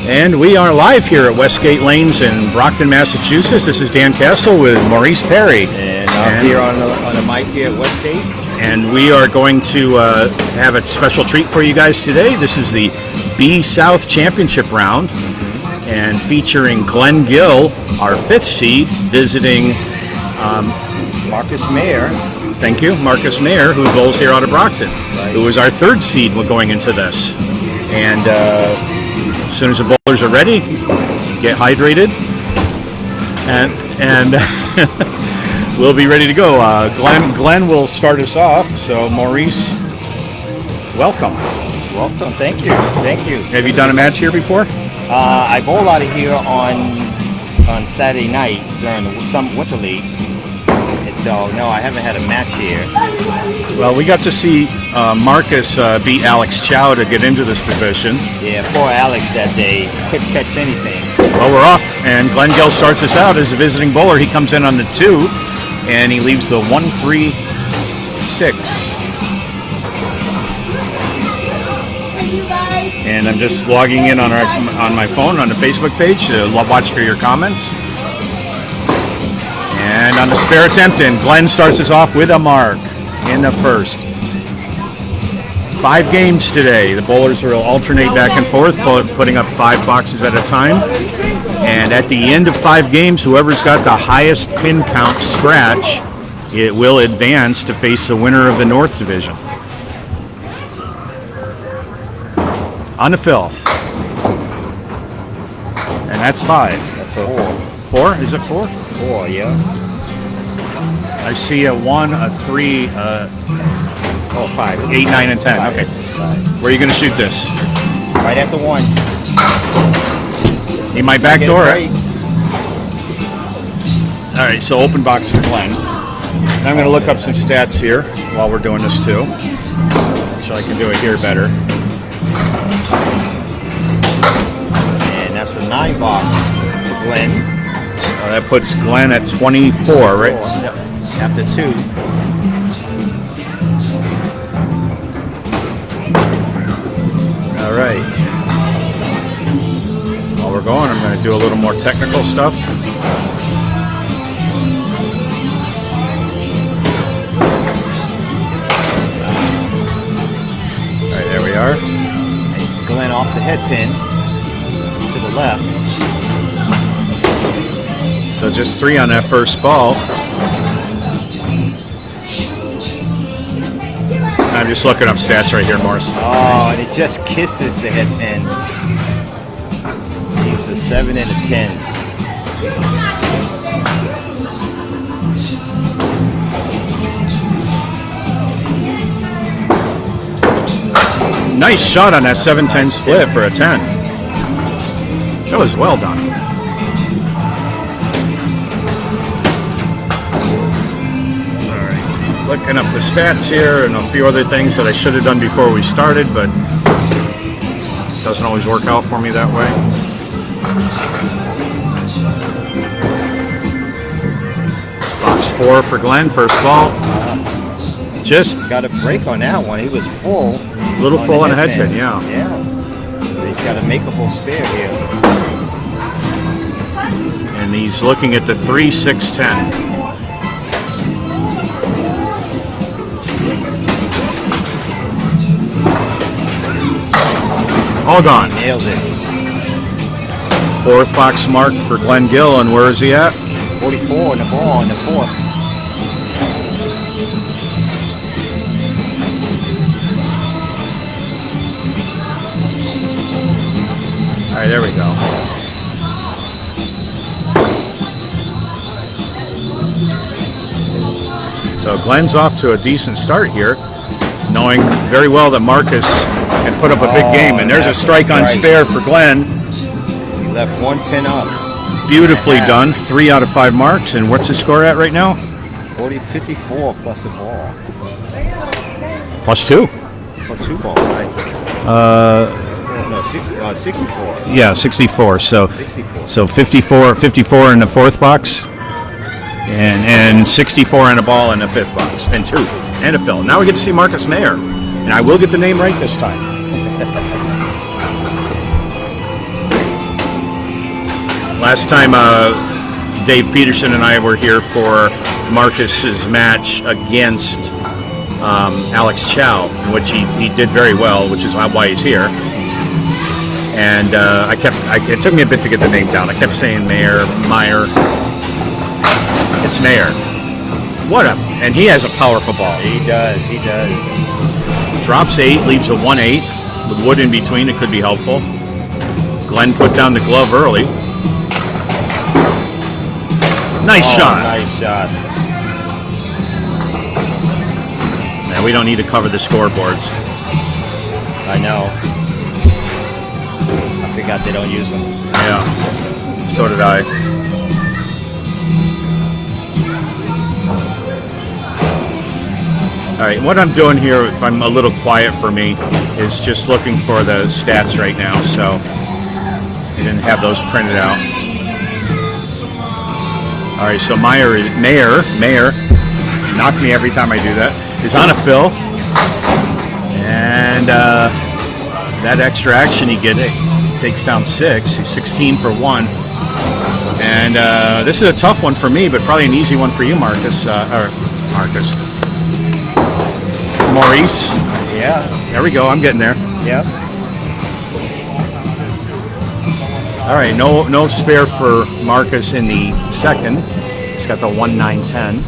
And we are live here at Westgate Lanes in Brockton, Massachusetts. This is Dan Castle with Maurice Perry. And I'm here on the mic here at Westgate. And we are going to have a special treat for you guys today. This is the B South Championship round, and featuring Glen Gill, our 5th seed, visiting Marcus Mayer. Thank you, Marcus Mayer, who bowls here out of Brockton, who is our 3rd seed going into this. And as soon as the bowlers are ready, get hydrated, and we'll be ready to go. Glen will start us off. So Maurice, welcome. Welcome. Thank you. Have you done a match here before? I bowled out of here on Saturday night during some winter league. So no, I haven't had a match here. Well, we got to see Marcus beat Alex Chow to get into this position. Yeah, poor Alex that day. Couldn't catch anything. Well, we're off, and Glen Gill starts us out as a visiting bowler. He comes in on the 2, and he leaves the 1-3-6. And I'm just logging in on my phone on the Facebook page to watch for your comments. And on the spare attempt, and Glen starts us off with a mark in the 1st. 5 games today. The bowlers will alternate back and forth, putting up 5 boxes at a time. And at the end of 5 games, whoever's got the highest pin count scratch, it will advance to face the winner of the North Division. On the fill. And that's 5. That's 4. 4? Is it 4? 4, yeah. I see a 1, a 3, 5. 8, 9, and 10. 5. Okay. 5. Where are you going to shoot this? Right after 1. In my back door. Right. All right, so open box for Glen. And I'm going to look up some stats here while we're doing this too, so I can do it here better. And that's a 9 box for Glen. That puts Glen at 24, right? Yep. After 2. All right. While we're going, I'm going to do a little more technical stuff. All right, there we are. And Glen off the head pin to the left. So just 3 on that first ball. I'm just looking up stats right here, Morris. Oh, and it just kisses the head pin. Leaves a 7 and a 10. Nice shot on that 7-10 split for a 10. That was well done. Looking up the stats here and a few other things that I should have done before we started, but it doesn't always work out for me that way. Box 4 for Glen, first ball. Just got a break on that one. He was full. Little full on the head pin, yeah. Yeah. He's got a makeable spare here. And he's looking at the 3, 6, 10. All gone. He nailed it. 4th box mark for Glen Gill, and where is he at? 44 in the ball in the 4th. All right, there we go. So Glen's off to a decent start here, knowing very well that Marcus can put up a big game. And there's a strike on spare for Glen. He left 1 pin up. Beautifully done. 3 out of 5 marks. And what's his score at right now? 54 plus a ball. Plus 2. Plus 2 balls, right? No, 64. Yeah, 64. So 64. So 54 in the 4th box, and 64 in a ball in the 5th box, and 2 and a fill. Now we get to see Marcus Mayer, and I will get the name right this time. Last time Dave Peterson and I were here for Marcus's match against Alex Chow, in which he did very well, which is why he's here. And it took me a bit to get the name down. I kept saying Meyer. It's Meyer. And he has a powerful ball. He does. Drops 8, leaves a 1-8 with wood in between. It could be helpful. Glen put down the glove early. Nice shot. Nice shot. Now we don't need to cover the scoreboards. I know. I forgot they don't use them. Yeah. So did I. All right, what I'm doing here, if I'm a little quiet for me, is just looking for the stats right now, so I didn't have those printed out. All right, so Meyer, knock me every time I do that, is on a fill, and that extra action he gets takes down 6. He's 16 for 1, and this is a tough one for me, but probably an easy one for you, Marcus. Maurice. Yeah. There we go. I'm getting there. Yep. All right. No spare for Marcus in the second. He's got the 1-9-10.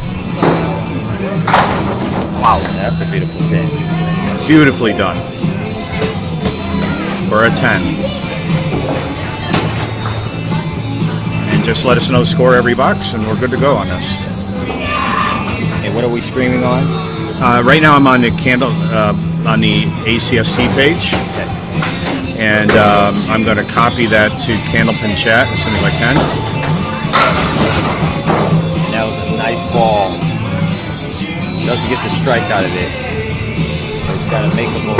Wow. That's a beautiful 10. Beautifully done. For a 10. And just let us know the score every box, and we're good to go on this. And what are we screaming on? Right now I'm on the on the ACST page, and I'm going to copy that to Candlepin chat as soon as I can. That was a nice ball. Doesn't get the strike out of it. It's got a makeable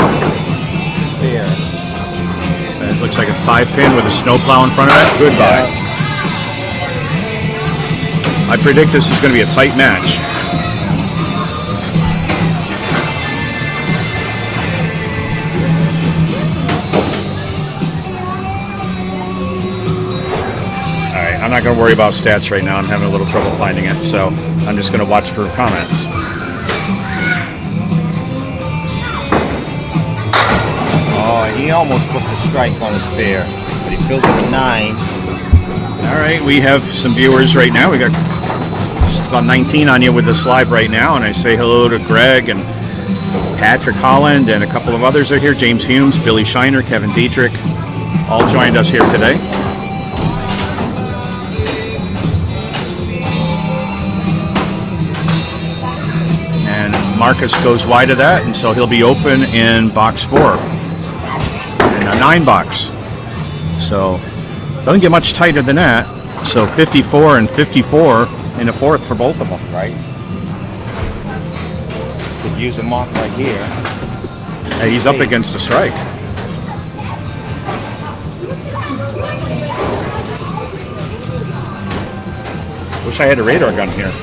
spare. It looks like a 5-pin with a snowplow in front of it. Goodbye. Yeah. I predict this is going to be a tight match. I'm not going to worry about stats right now. I'm having a little trouble finding it, so I'm just going to watch for comments. Oh, he almost puts a strike on the spare, but he fills it with 9. All right, we have some viewers right now. We got just about 19 on you with this live right now, and I say hello to Greg and Patrick Holland, and a couple of others are here. James Humes, Billy Shiner, Kevin Dietrich, all joined us here today. Marcus goes wide of that, and so he'll be open in box 4 in a 9 box. So doesn't get much tighter than that. So 54 and 54 in the 4th for both of them. Right. Could use a mark right here. Hey, he's up against the strike. Wish I had a radar gun here.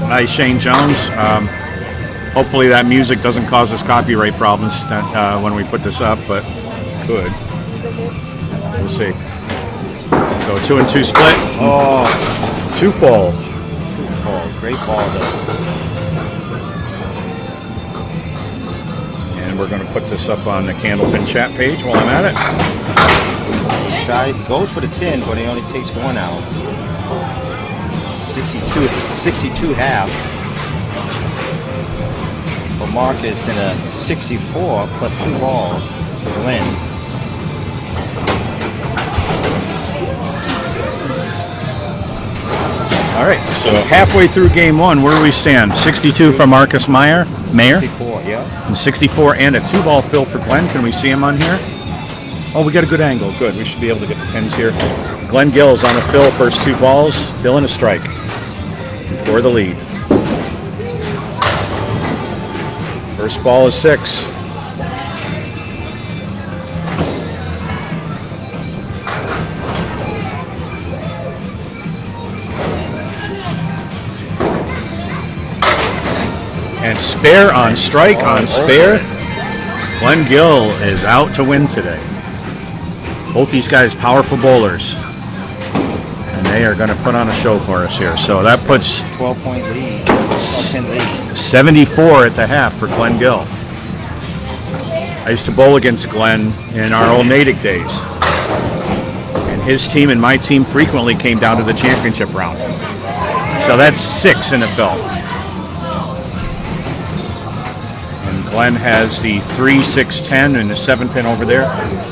Hi, Shane Jones. Hopefully that music doesn't cause us copyright problems when we put this up, but could. We'll see. So 2-2 split. Oh, 2-fall. 2-fall. Great ball, though. And we're going to put this up on the Candlepin chat page while I'm at it. He goes for the 10, but he only takes 1 out. 62 half for Marcus, and a 64 plus 2 balls for Glen. All right, so halfway through game 1, where do we stand? 62 for Marcus Meyer. 64, yeah. And 64 and a 2-ball fill for Glen. Can we see him on here? Oh, we got a good angle. Good. We should be able to get the pins here. Glen Gill's on a fill, first 2 balls, fill and a strike for the lead. First ball is 6. And spare on strike on spare. Glen Gill is out to win today. Both these guys, powerful bowlers. And they are going to put on a show for us here. So that puts 12-point lead. 10 lead. 74 at the half for Glen Gill. I used to bowl against Glen in our old Natick days. And his team and my team frequently came down to the championship round. So that's 6 in the fill. And Glen has the 3, 6, 10 and the 7 pin over there.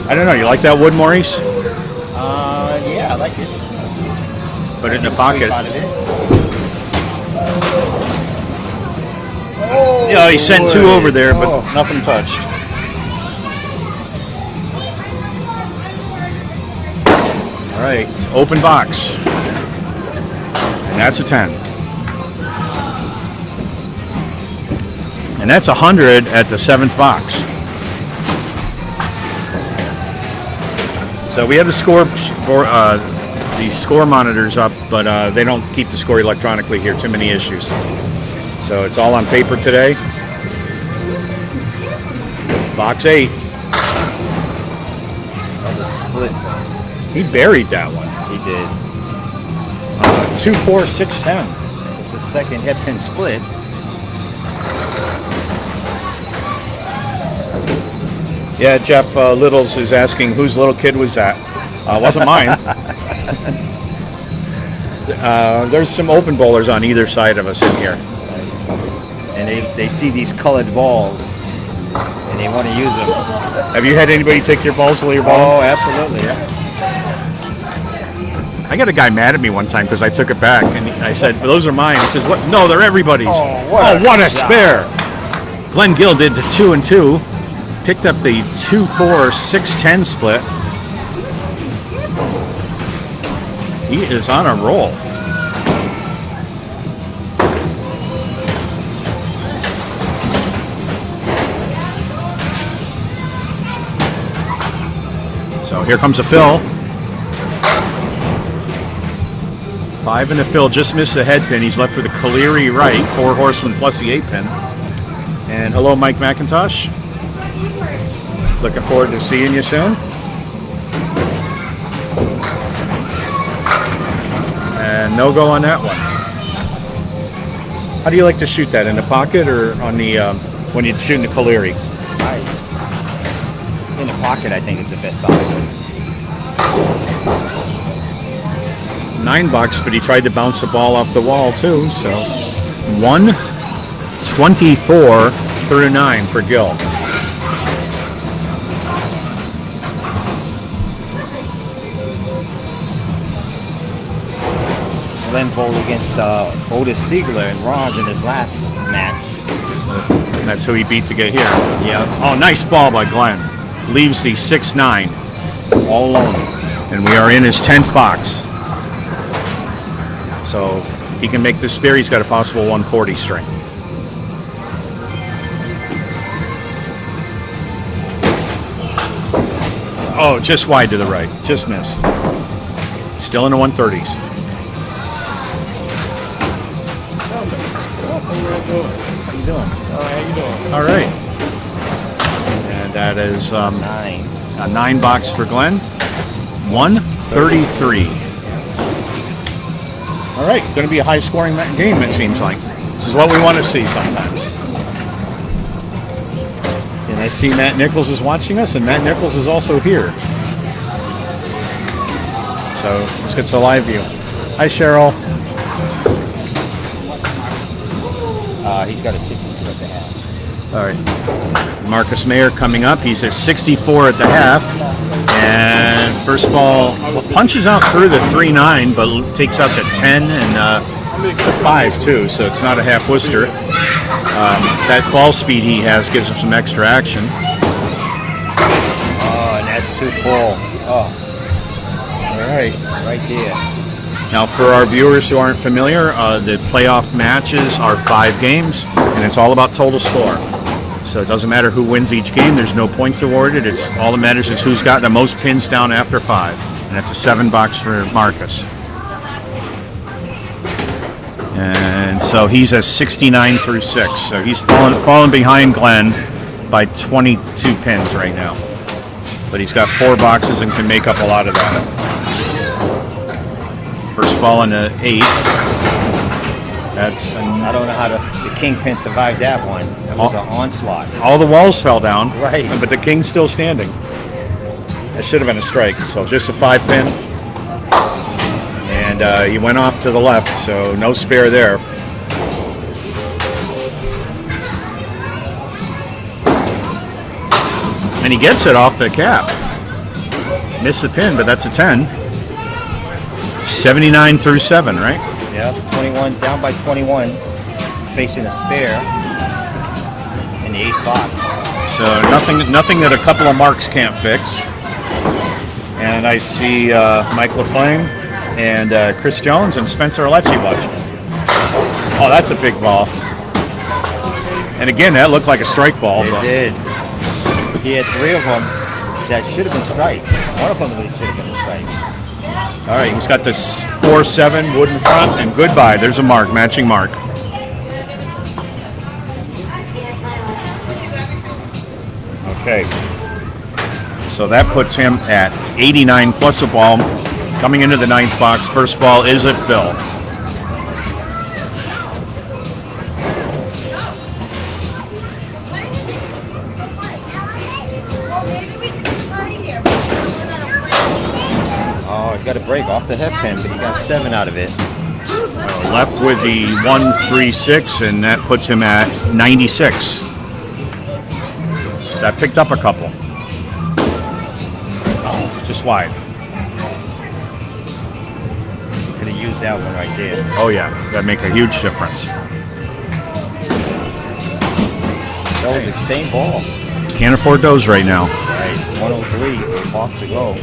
I don't know, you like that wood, Maurice? Yeah, I like it. Put it in the pocket. Oh, Yeah, he sent 2 over there, but oh. nothing touched. All right, open box. And that's a 10. And that's 100 at the 7th box. So we have the score monitors up, but they don't keep the score electronically here. Too many issues. So it's all on paper today. Box 8. Oh, the split. He buried that one. He did. 2, 4, 6, 10. It's the second head pin split. Yeah, Jeff Littles is asking whose little kid was that. Wasn't mine. There's some open bowlers on either side of us in here. And they see these colored balls and they want to use them. Have you had anybody take your balls while you're bowling? Oh, absolutely. I got a guy mad at me one time because I took it back, and I said, well, "Those are mine." He says, "What? No, they're everybody's." Oh, what a spare! Glen Gill did the 2 and 2, picked up the 2, 4, 6, 10 split. He is on a roll. So here comes a fill. 5 in the fill, just missed the head pin. He's left with a Caleri right, 4 horsemen plus the 8 pin. And hello, Mike McIntosh. Looking forward to seeing you soon. And no go on that one. How do you like to shoot that, in the pocket or on the when you're shooting the Caleri? In the pocket, I think is the best option. $9, but he tried to bounce the ball off the wall too. So 124 through 9 for Gill. Glen bowled against Otis Siegler and Ron's in his last match. And that's who he beat to get here. Yep. Oh, nice ball by Glen. Leaves the 6-9 all alone. And we are in his 10th box. So if he can make this spare, he's got a possible 140 string. Oh, just wide to the right. Just missed. Still in the 130s. How you doing? All right. And that is 9. a 9 box for Glen. 133. All right, going to be a high-scoring game, it seems like. This is what we want to see sometimes. And I see Matt Nichols is watching us, and Matt Nichols is also here. So let's get to a live view. Hi, Cheryl. He's got a 62 at the half. All right. Marcus Mayer coming up. He's at 64 at the half. And first ball punches out through the 3-9, but takes out the 10 and the 5 too. So it's not a half Worcester. That ball speed he has gives him some extra action. Oh, and that's too full. Oh, All right. right there. Now, for our viewers who aren't familiar, the playoff matches are 5 games, and it's all about total score. So it doesn't matter who wins each game. There's no points awarded. It's all that matters is who's got the most pins down after 5, and that's a 7 box for Marcus. And so he's at 69 through 6. So he's fallen behind Glen by 22 pins right now. but he's got 4 boxes and can make up a lot of that. First ball in the 8. That's I don't know how the kingpin survived that one. That was an onslaught. all the walls fell down, Right. but the king's still standing. That should have been a strike. So just a 5 pin, and he went off to the left, so no spare there. And he gets it off the cap. Missed the pin, but that's a 10. 79 through 7, right? Yeah, 21, down by 21. Facing a spare in the 8th box. So nothing that a couple of marks can't fix. And I see Mike LaFlame and Chris Jones and Spencer Alecci watching. Oh, that's a big ball. And again, that looked like a strike ball. It did. He had 3 of them that should have been strikes. One of them should have been a strike. All right, he's got this 4-7 wood in front, and goodbye. There's a mark, matching mark. Okay. So that puts him at 89 plus a ball. Coming into the 9th box, first ball is at Bill. Oh, he got a break off the head pin, but he got 7 out of it. Left with the 1-3-6, and that puts him at 96. That picked up a couple. Oh, just wide. Could have used that one right there. Oh yeah, that'd make a huge difference. That was the same ball. Can't afford those right now. Right, 103, off to go.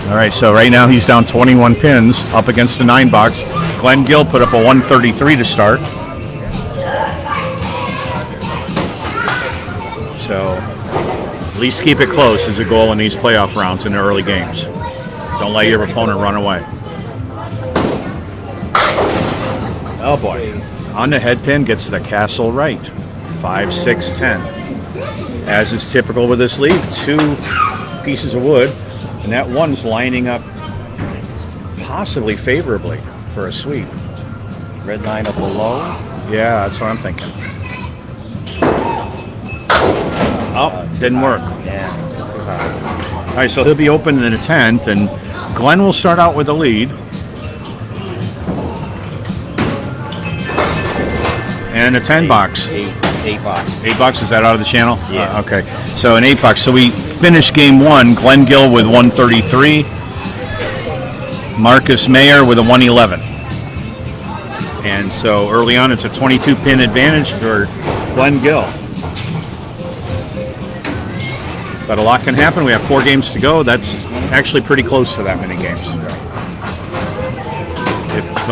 All right, so right now he's down 21 pins up against the 9 box. Glen Gill put up a 133 to start. So at least keep it close is a goal in these playoff rounds in the early games. Don't let your opponent run away. Oh boy. On the head pin gets the Castle right. 5-6-10. As is typical with this leaf, 2 pieces of wood, and that one's lining up possibly favorably for a sweep. Red line up below. Yeah, that's what I'm thinking. Oh, didn't work. Yeah, too high. All right, so he'll be open in the 10th, and Glen will start out with the lead. And a 10 box. 8 box. 8 bucks, is that out of the channel? Yeah. Okay. So an 8 bucks. So we finished game 1. Glen Gill with 133. Marcus Mayer with a 111. And so early on, it's a 22 pin advantage for Glen Gill. But a lot can happen. We have 4 games to go. That's actually pretty close for that many games. If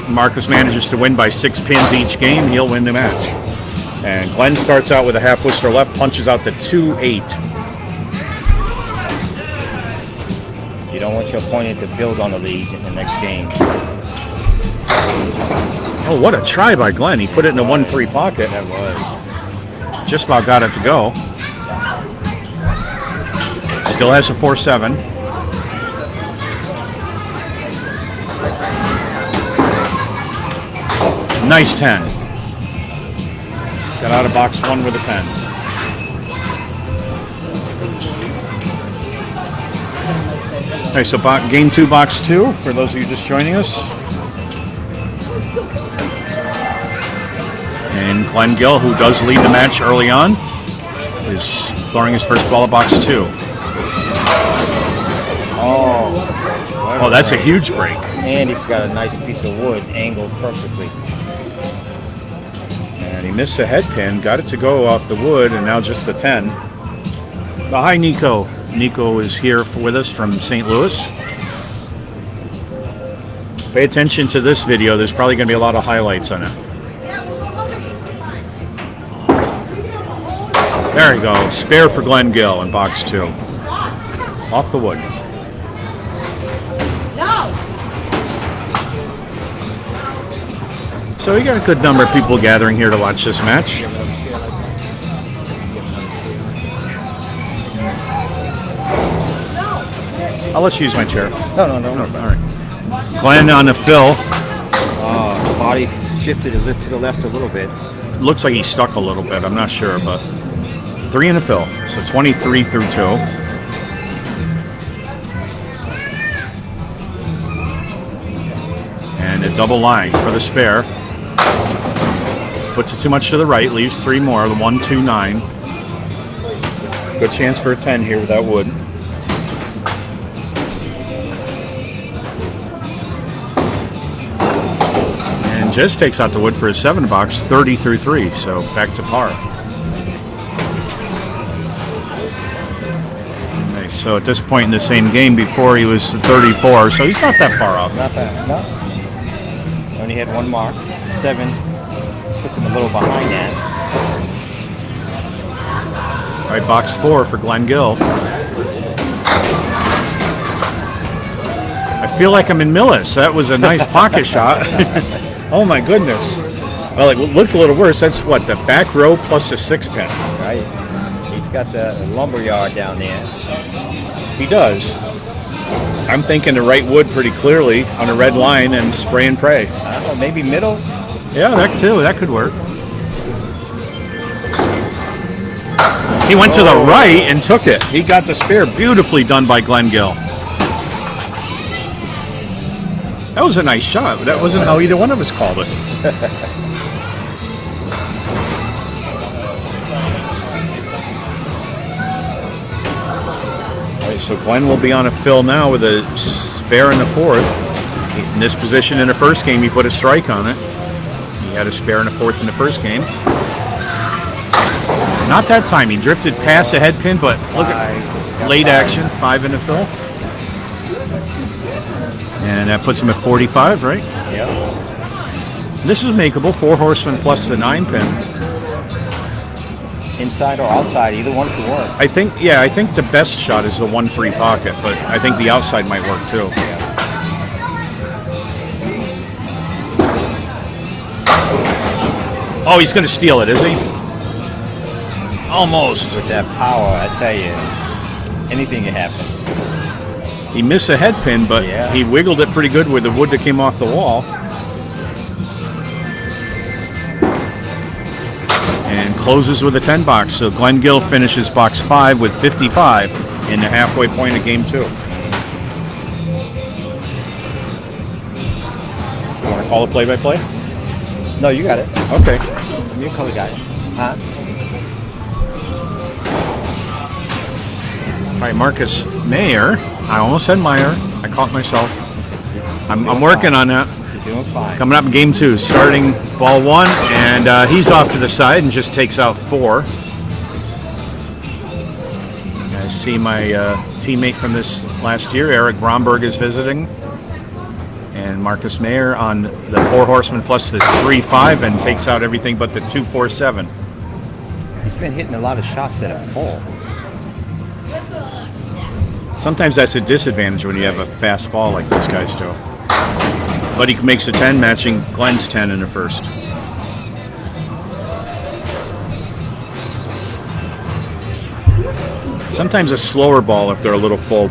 Marcus manages to win by 6 pins each game, he'll win the match. And Glen starts out with a half Worcester left, punches out the 2-8. You don't want your opponent to build on the lead in the next game. Oh, what a try by Glen. He put it in the 1-3 pocket. That was. Just about got it to go. Still has a 4-7. Nice 10. Got out of box 1 with a 10. Okay, so game 2, box 2, for those of you just joining us. And Glen Gill, who does lead the match early on, is throwing his first ball at box 2. Oh, that's a huge break. And he's got a nice piece of wood angled perfectly. And he missed a head pin, got it to go off the wood, and now just the 10. Oh, hi, Nico. Nico is here with us from St. Louis. Pay attention to this video. There's probably going to be a lot of highlights on it. There you go. Spare for Glen Gill in box 2. Off the wood. So we got a good number of people gathering here to watch this match. I'll let you use my chair. No. All right. Glen on the fill. Body shifted a bit to the left a little bit. Looks like he's stuck a little bit. I'm not sure, but 3 in the fill. So 23 through 2. And a double line for the spare. Puts it too much to the right. Leaves 3 more. The 1, 2, 9. Good chance for a 10 here with that wood. And just takes out the wood for his 7 box, 30 through 3, so back to par. Okay, so at this point in the same game, before he was 34, so he's not that far off. Not bad, no. Only had 1 mark. 7 puts him a little behind that. All right, box 4 for Glen Gill. I feel like I'm in Millis. That was a nice pocket shot. Oh my goodness. Well, it looked a little worse. That's what, the back row plus the 6-pin. Right. He's got the lumberyard down there. He does. I'm thinking the right wood pretty clearly on a red line and spray and pray. I don't know, maybe middle? Yeah, that too. That could work. He went to the right and took it. He got the spare. Beautifully done by Glen Gill. That was a nice shot. That wasn't how either one of us called it. All right, so Glen will be on a fill now with a spare in the 4th. In this position in the first game, he put a strike on it. He had a spare in the 4th in the first game. Not that time. He drifted past the head pin, but look at late action, 5 in the fill. And that puts him at 45, right? Yep. This is makeable, 4 horsemen plus the 9 pin. Inside or outside, either one could work. I think the best shot is the 1-3 pocket, but I think the outside might work too. Oh, he's going to steal it, is he? Almost. With that power, I tell you, anything can happen. He missed a head pin, but he wiggled it pretty good with the wood that came off the wall. And closes with a 10 box. So Glen Gill finishes box 5 with 55 in the halfway point of game 2. You want to call it play-by-play? No, you got it. Okay. You call the guy. Huh? All right, Marcus Mayer. I almost said Meyer. I caught myself. I'm working on that. You're doing fine. Coming up in game 2, starting ball 1, and he's off to the side and just takes out 4. I see my teammate from this last year, Eric Bromberg, is visiting. And Marcus Mayer on the 4 horsemen plus the 3-5 and takes out everything but the 2-4-7. He's been hitting a lot of shots that are full. Sometimes that's a disadvantage when you have a fast ball like these guys do. But he makes a 10, matching Glen's 10 in the first. Sometimes a slower ball, if they're a little full,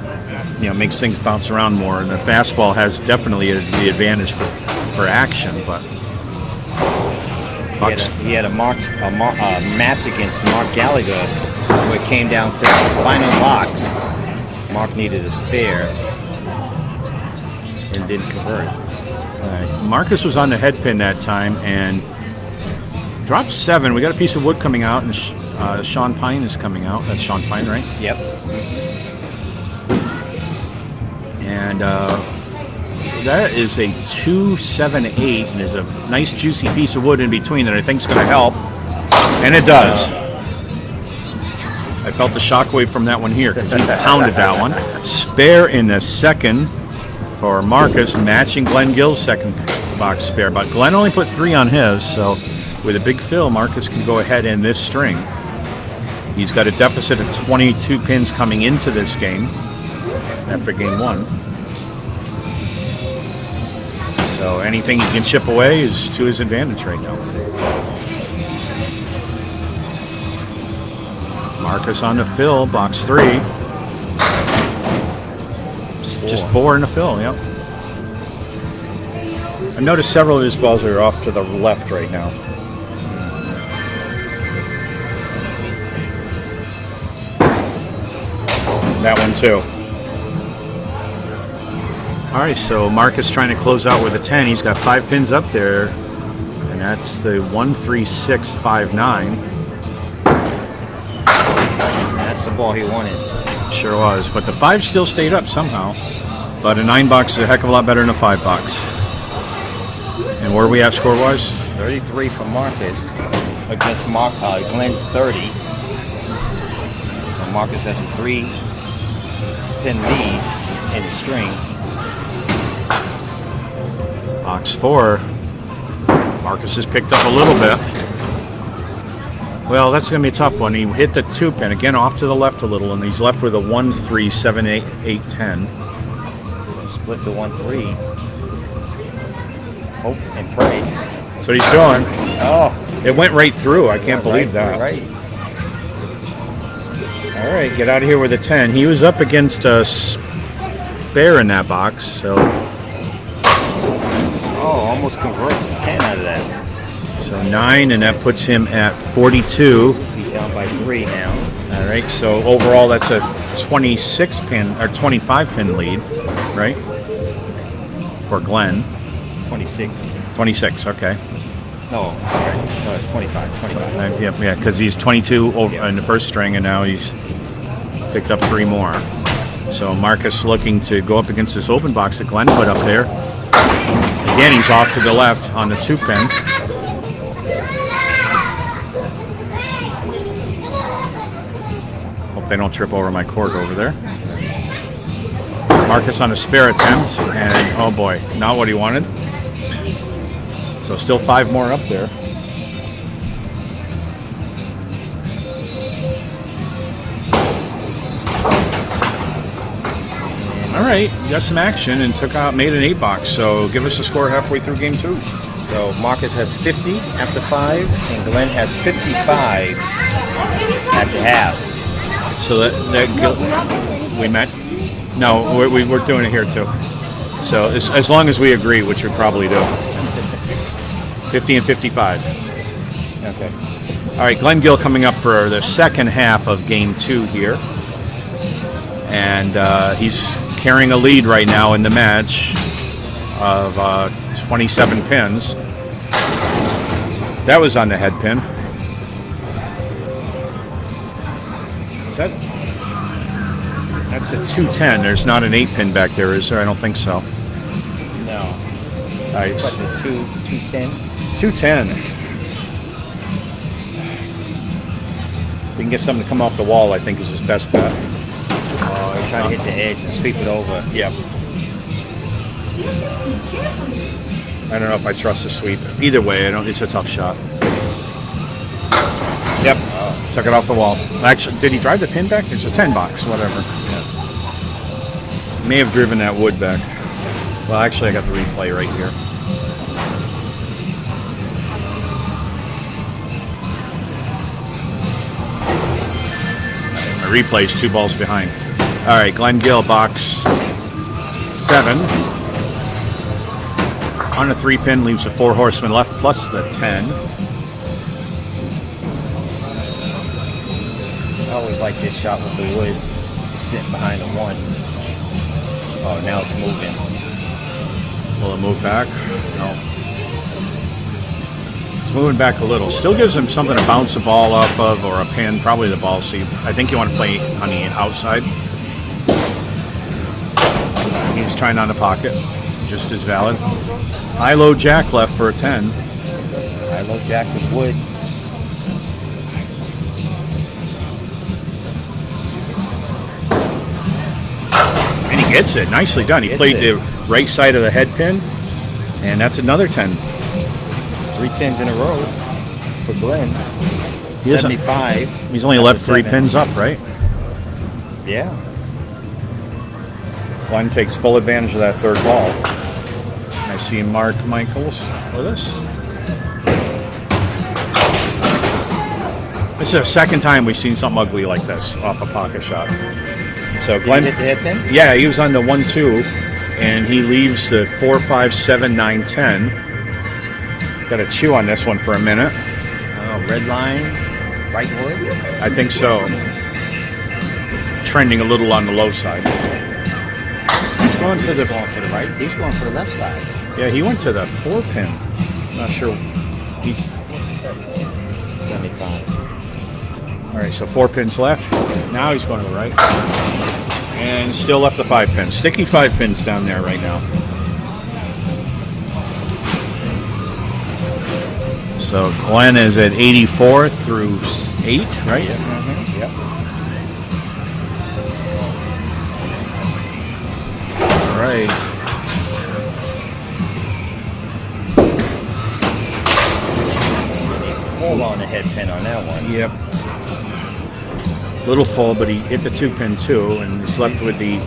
makes things bounce around more. And the fastball has definitely the advantage for action. But he had a match against Mark Gallagher where it came down to the final box. Mark needed a spare and didn't convert. Marcus was on the head pin that time and dropped 7. We got a piece of wood coming out, and Sean Pine is coming out. That's Sean Pine, right? Yep. And that is a 2-7-8, and there's a nice juicy piece of wood in between that I think is going to help, and it does. I felt the shockwave from that one here because he pounded that one. Spare in the second for Marcus, matching Glen Gill's second box spare. But Glen only put 3 on his, so with a big fill, Marcus can go ahead in this string. He's got a deficit of 22 pins coming into this game after game 1. So anything he can chip away is to his advantage right now. Marcus on the fill, box 3. 4. Just 4 in the fill, yep. I noticed several of his balls are off to the left right now. That one too. All right, so Marcus trying to close out with a 10. He's got 5 pins up there, and that's the 13659. That's the ball he wanted. Sure was, but the 5 still stayed up somehow. But a 9 box is a heck of a lot better than a 5 box. And where are we at score-wise? 33 for Marcus against Glen's 30. So Marcus has a 3-pin lead in the string. Box 4. Marcus has picked up a little bit. Well, that's going to be a tough one. He hit the 2-pin, again off to the left a little, and he's left with a 1, 3, 7, 8, 8, 10. So split the 1, 3. Hope and pray. That's what he's doing. Oh. It went right through. I can't believe that. Right. All right, get out of here with a 10. He was up against a spare in that box, so... Oh, almost converts a 10 out of that. So 9, and that puts him at 42. He's down by 3 now. All right, so overall that's a 26 pin or 25 pin lead, right? For Glen. 26. 26, okay. No, sorry. No, it's 25. 25. Yeah, because he's 22 over in the first string, and now he's picked up 3 more. So Marcus looking to go up against this open box that Glen put up there. Again, he's off to the left on the 2-pin. Hope they don't trip over my cord over there. Marcus on a spare attempt, and oh boy, not what he wanted. So still 5 more up there. All right, you got some action and made an 8 box. So give us a score halfway through game 2. So Marcus has 50 after 5, and Glen has 55 at the half. So that we met. No, we're doing it here too. So as long as we agree, which we probably do. 50 and 55. Okay. All right, Glen Gill coming up for the second half of game 2 here. And he's carrying a lead right now in the match of 27 pins. That was on the head pin. Is that? That's a 210. There's not an 8-pin back there, is there? I don't think so. No. All right. But the 210? 210. We can get something to come off the wall, I think, is his best bet. Oh, he's trying to hit the edge and sweep it over. Yep. I don't know if I trust the sweep. Either way, it's a tough shot. Yep. Took it off the wall. Actually, did he drive the pin back? It's a 10 box, whatever. Yeah. May have driven that wood back. Well, actually, I got the replay right here. My replay's 2 balls behind. All right, Glen Gill, box 7. On a 3-pin, leaves a 4 horseman left plus the 10. I always like this shot with the wood. It's sitting behind the 1. Oh, now it's moving. Will it move back? No. It's moving back a little. Still gives him something to bounce the ball off of, or a pin, probably the ball. So I think you want to play on the outside. He's trying on the pocket. Just as valid. High-low jack left for a 10. High-low jack with wood. And he gets it. Nicely done. He played the right side of the head pin, and that's another 10. 3 10s in a row for Glen. 75. He's only left 3 pins up, right? Yeah. Glen takes full advantage of that 3rd ball. And I see Mark Michaels with us. This is the 2nd time we've seen something ugly like this off a pocket shot. So Did Glen, he hit the head pin? yeah, he was on the 1-2, and he leaves the 4, 5, 7, 9, 10. Got to chew on this one for a minute. Red line, right wood. I think so. Trending a little on the low side. He's going to He's going for the right. He's going for the left side. Yeah, he went to the 4 pin. Not sure. He's 75. all right. So 4 pins left. Now he's going to the right, and still left the 5 pin. Sticky 5 pins down there right now. So Glen is at 84 through 8, right? Yep. Mm-hmm. Yep. All right. Full on the head pin on that one. Yep. Little full, but he hit the 2 pin too, and he's left with the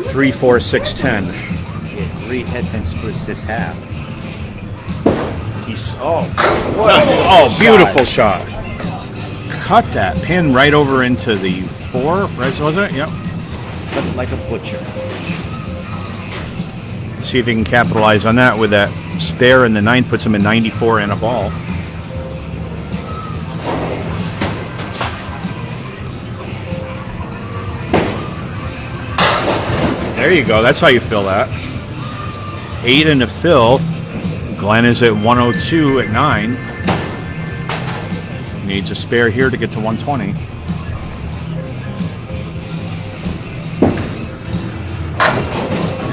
3, 4, 6, 10. He had 3 head pin splits this half. He's Oh, beautiful shot. Cut that pin right over into the 4, right? Was it? Yep. Cut like a butcher. See if he can capitalize on that with that spare in the 9, puts him in 94 and a ball. There you go. That's how you fill that. 8 in the fill. Glen is at 102 at 9. Needs a spare here to get to 120.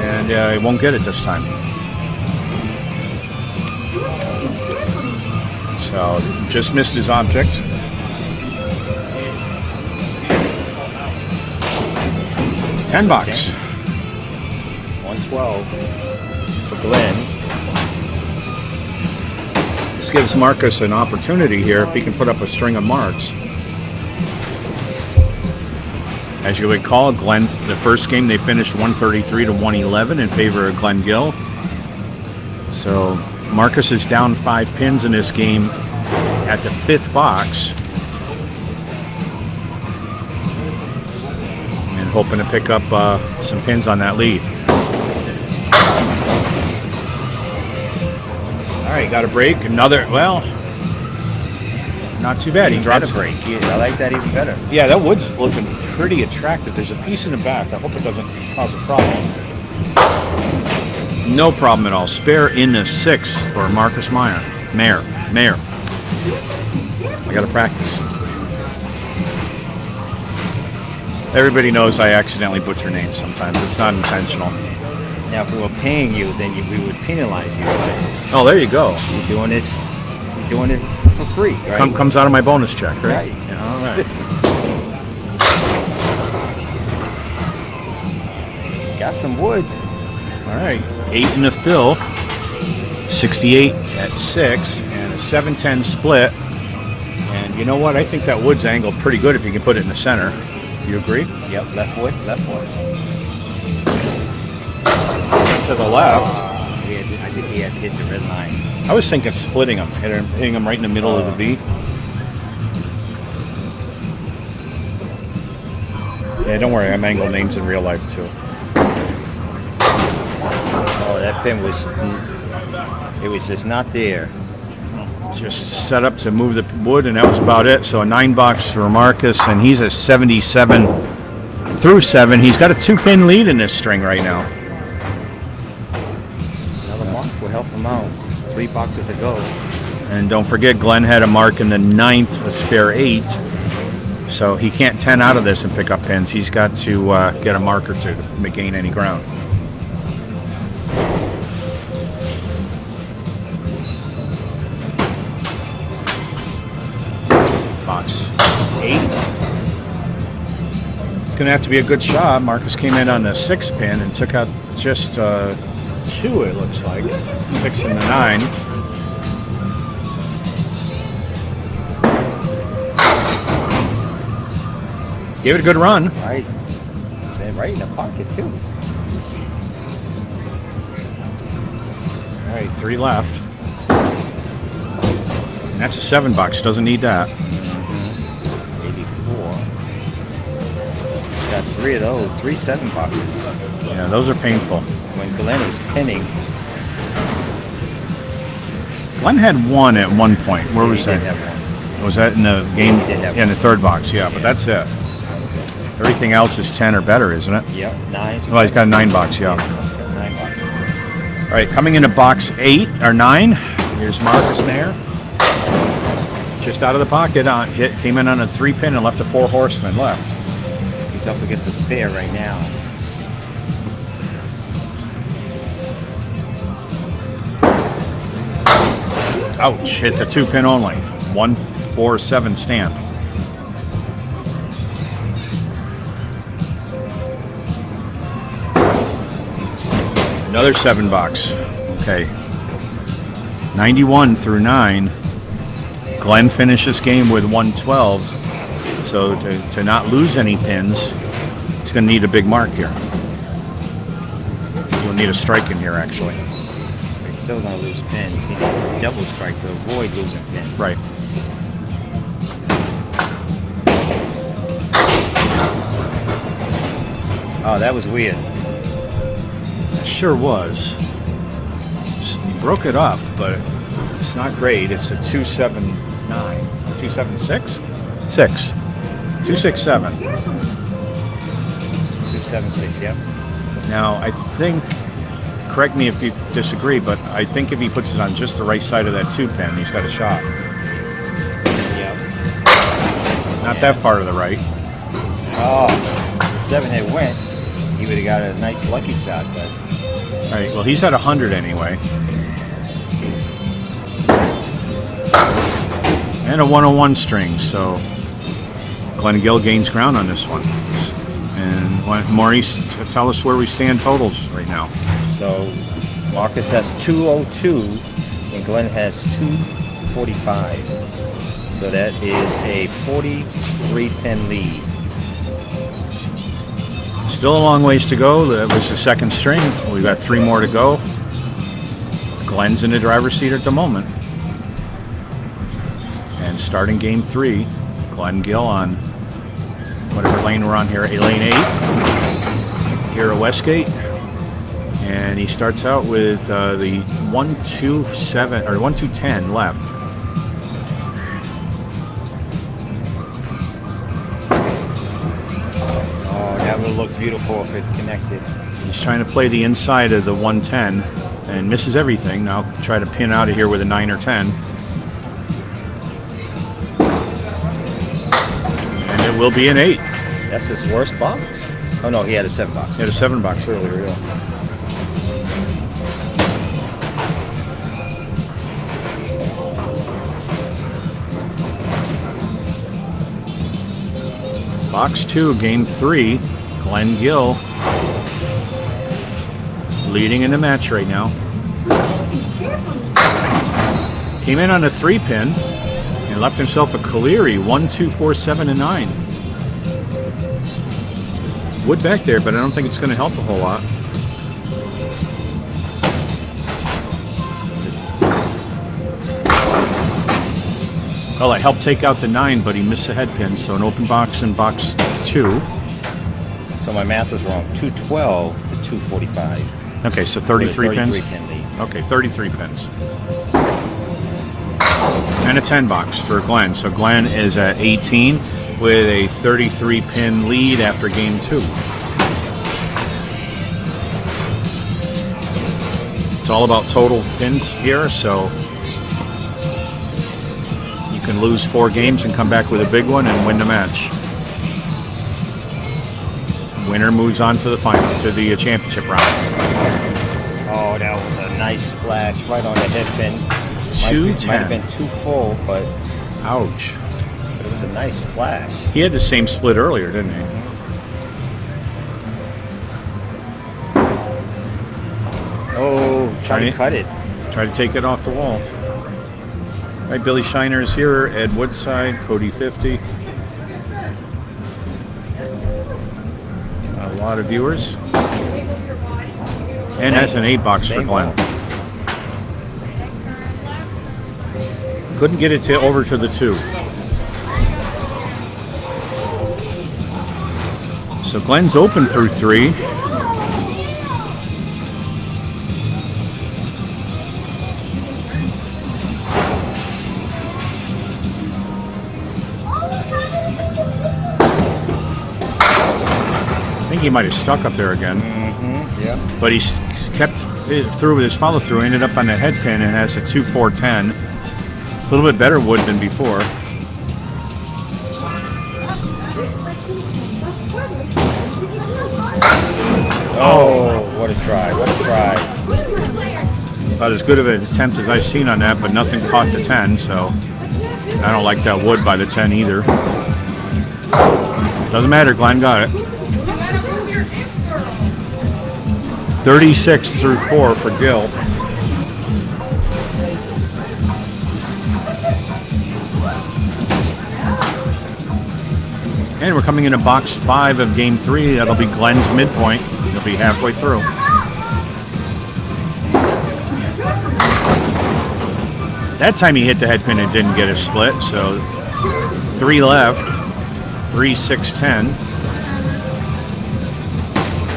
And he won't get it this time. So just missed his object. $10. 112 for Glen. This gives Marcus an opportunity here if he can put up a string of marks. As you recall, Glen, the first game they finished 133 to 111 in favor of Glen Gill. So Marcus is down 5 pins in this game at the 5th box. And hoping to pick up some pins on that lead. All right, got a break. Another, well, not too bad. He dropped a break. Yeah, I like that even better. Yeah, that wood's looking pretty attractive. There's a piece in the back. I hope it doesn't cause a problem. No problem at all. Spare in the 6th for Marcus Mayer. Mayer. I got to practice. Everybody knows I accidentally butcher names sometimes. It's not intentional. Now, if we were paying you, then we would penalize you. But Oh, there you go. you're doing it for free, right? Comes out of my bonus check, right? Right. Yeah, all right. He's got some wood. All right. 8 in the fill. 68 at 6 and a 7-10 split. And you know what? I think that wood's angled pretty good if you can put it in the center. You agree? Yep, left wood. To the left. I think he had to hit the red line. I was thinking splitting him, hitting him right in the middle of the V. Yeah, don't worry. I'm angled names in real life too. Oh, that pin was just not there. Just set up to move the wood, and that was about it. So a 9 box for Marcus, and he's a 77 through 7. He's got a 2-pin lead in this string right now. Another mark will help him out. 3 boxes to go. And don't forget, Glen had a mark in the 9th, a spare 8. So he can't 10 out of this and pick up pins. He's got to get a mark or 2 to gain any ground. Box 8. It's going to have to be a good shot. Marcus came in on the 6 pin and took out just 2, it looks like. 6 and the 9. Gave it a good run. Right. Right in the pocket, too. All right, 3 left. And that's a 7 box. Doesn't need that. 84. He's got 3 of those, 3 7 boxes. Yeah, those are painful. When Glen was pinning, Glen had one at one point. Where was he that? did have one. Was that in the game? He did have In the one. third box, yeah, but that's it. Everything else is 10 or better, isn't it? Yep, 9. Well, he's got a 9 box, yeah. He's got 9 boxes. All right, coming into box 8 or 9. Here's Marcus Mayer. Just out of the pocket, came in on a 3-pin and left a 4 horseman left. He's up against a spare right now. Ouch! Hit the 2-pin only. 147 stamp. Another 7 box. Okay. 91 through 9. Glen finished this game with 112. So to not lose any pins, he's going to need a big mark here. We'll need a strike in here, actually. He's still going to lose pins. He needs a double strike to avoid losing pins. Right. Oh, that was weird. Sure was. He broke it up, but it's not great. It's a 279. 276? 6. 267. 276, yep. Now, I think, correct me if you disagree, but I think if he puts it on just the right side of that 2-pin, he's got a shot. Yep. Not that far to the right. Oh, the 7 had went. He would have got a nice lucky shot, but All right, well, he's at 100 anyway. And a 101 string, so Glen Gill gains ground on this one. And Maurice, tell us where we stand totals right now. so Marcus has 202 and Glen has 245. So that is a 43-pin lead. Still a long ways to go. That was the second string. We've got 3 more to go. Glen's in the driver's seat at the moment. And starting game 3, Glen Gill on whatever lane we're on here, lane 8 here at Westgate. And he starts out with the 127 or 1210 left. Oh, that would look beautiful if it connected. He's trying to play the inside of the 110 and misses everything. Now try to pin out of here with a 9 or 10. And it will be an 8. That's his worst box? Oh no, he had a 7 box. He had a 7 box earlier. Yeah. Box 2, game 3, Glen Gill leading in the match right now. Came in on a 3-pin and left himself a Caleri 1, 2, 4, 7, and 9. Wood back there, but I don't think it's going to help a whole lot. Well, I helped take out the 9, but he missed the head pin, so an open box in box 2. So my math is wrong. 212 to 245. Okay, so 33 With a pins? 33-pin lead. Okay, 33 pins. And a 10 box for Glen. So Glen is at 18 with a 33 pin lead after game 2. It's all about total pins here, so you can lose 4 games and come back with a big one and win the match. Winner moves on to the final, to the championship round. Oh, that was a nice splash right on the head pin. Might have been too full, but Ouch. it was a nice splash. He had the same split earlier, didn't he? Oh, trying to cut it. Try to take it off the wall. All right, Billy Shiner is here, Ed Woodside, Cody 50. A lot of viewers. And has an 8 box for Same Glen. one. Couldn't get it over to the 2. So Glen's open through 3. I think he might have stuck up there again. Yeah. But he kept it through with his follow through, ended up on the head pin and has a 2-4-10. A little bit better wood than before. Oh, what a try, what a try. About as good of an attempt as I've seen on that, but nothing caught the 10, so I don't like that wood by the 10 either. Doesn't matter, Glen got it. 36 through 4 for Gill. And we're coming into box 5 of game 3. That'll be Glen's midpoint. He'll be halfway through. That time he hit the head pin and didn't get a split, so 3 left. 3, 6, 10.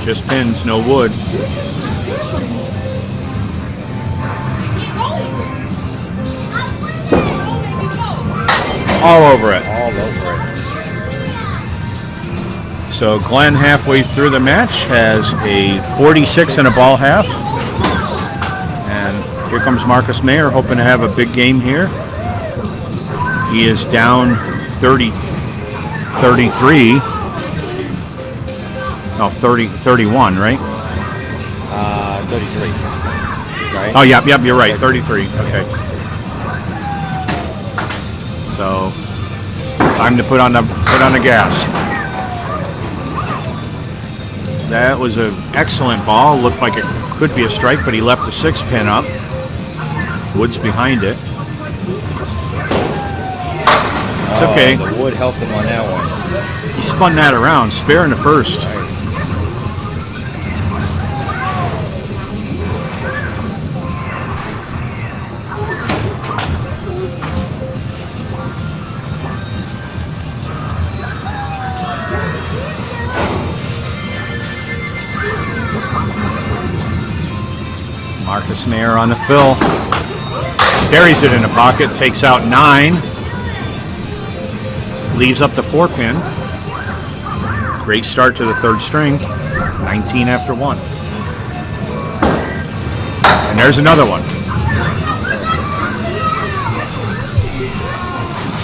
Just pins, no wood. All over it. All over it. So Glen, halfway through the match, has a 46 and a ball half. And here comes Marcus Mayer, hoping to have a big game here. He is down 33. No, 31, right? 33. Right? Oh, yep, you're right. 33. Okay. So, time to put on the gas. That was an excellent ball. Looked like it could be a strike, but he left the 6 pin up. Wood's behind it. It's okay. The wood helped him on that one. He spun that around, spare in the first. Right. Marcus Mayer on the fill. Buries it in the pocket, takes out 9. Leaves up the 4 pin. Great start to the 3rd string. 19 after 1. And there's another one.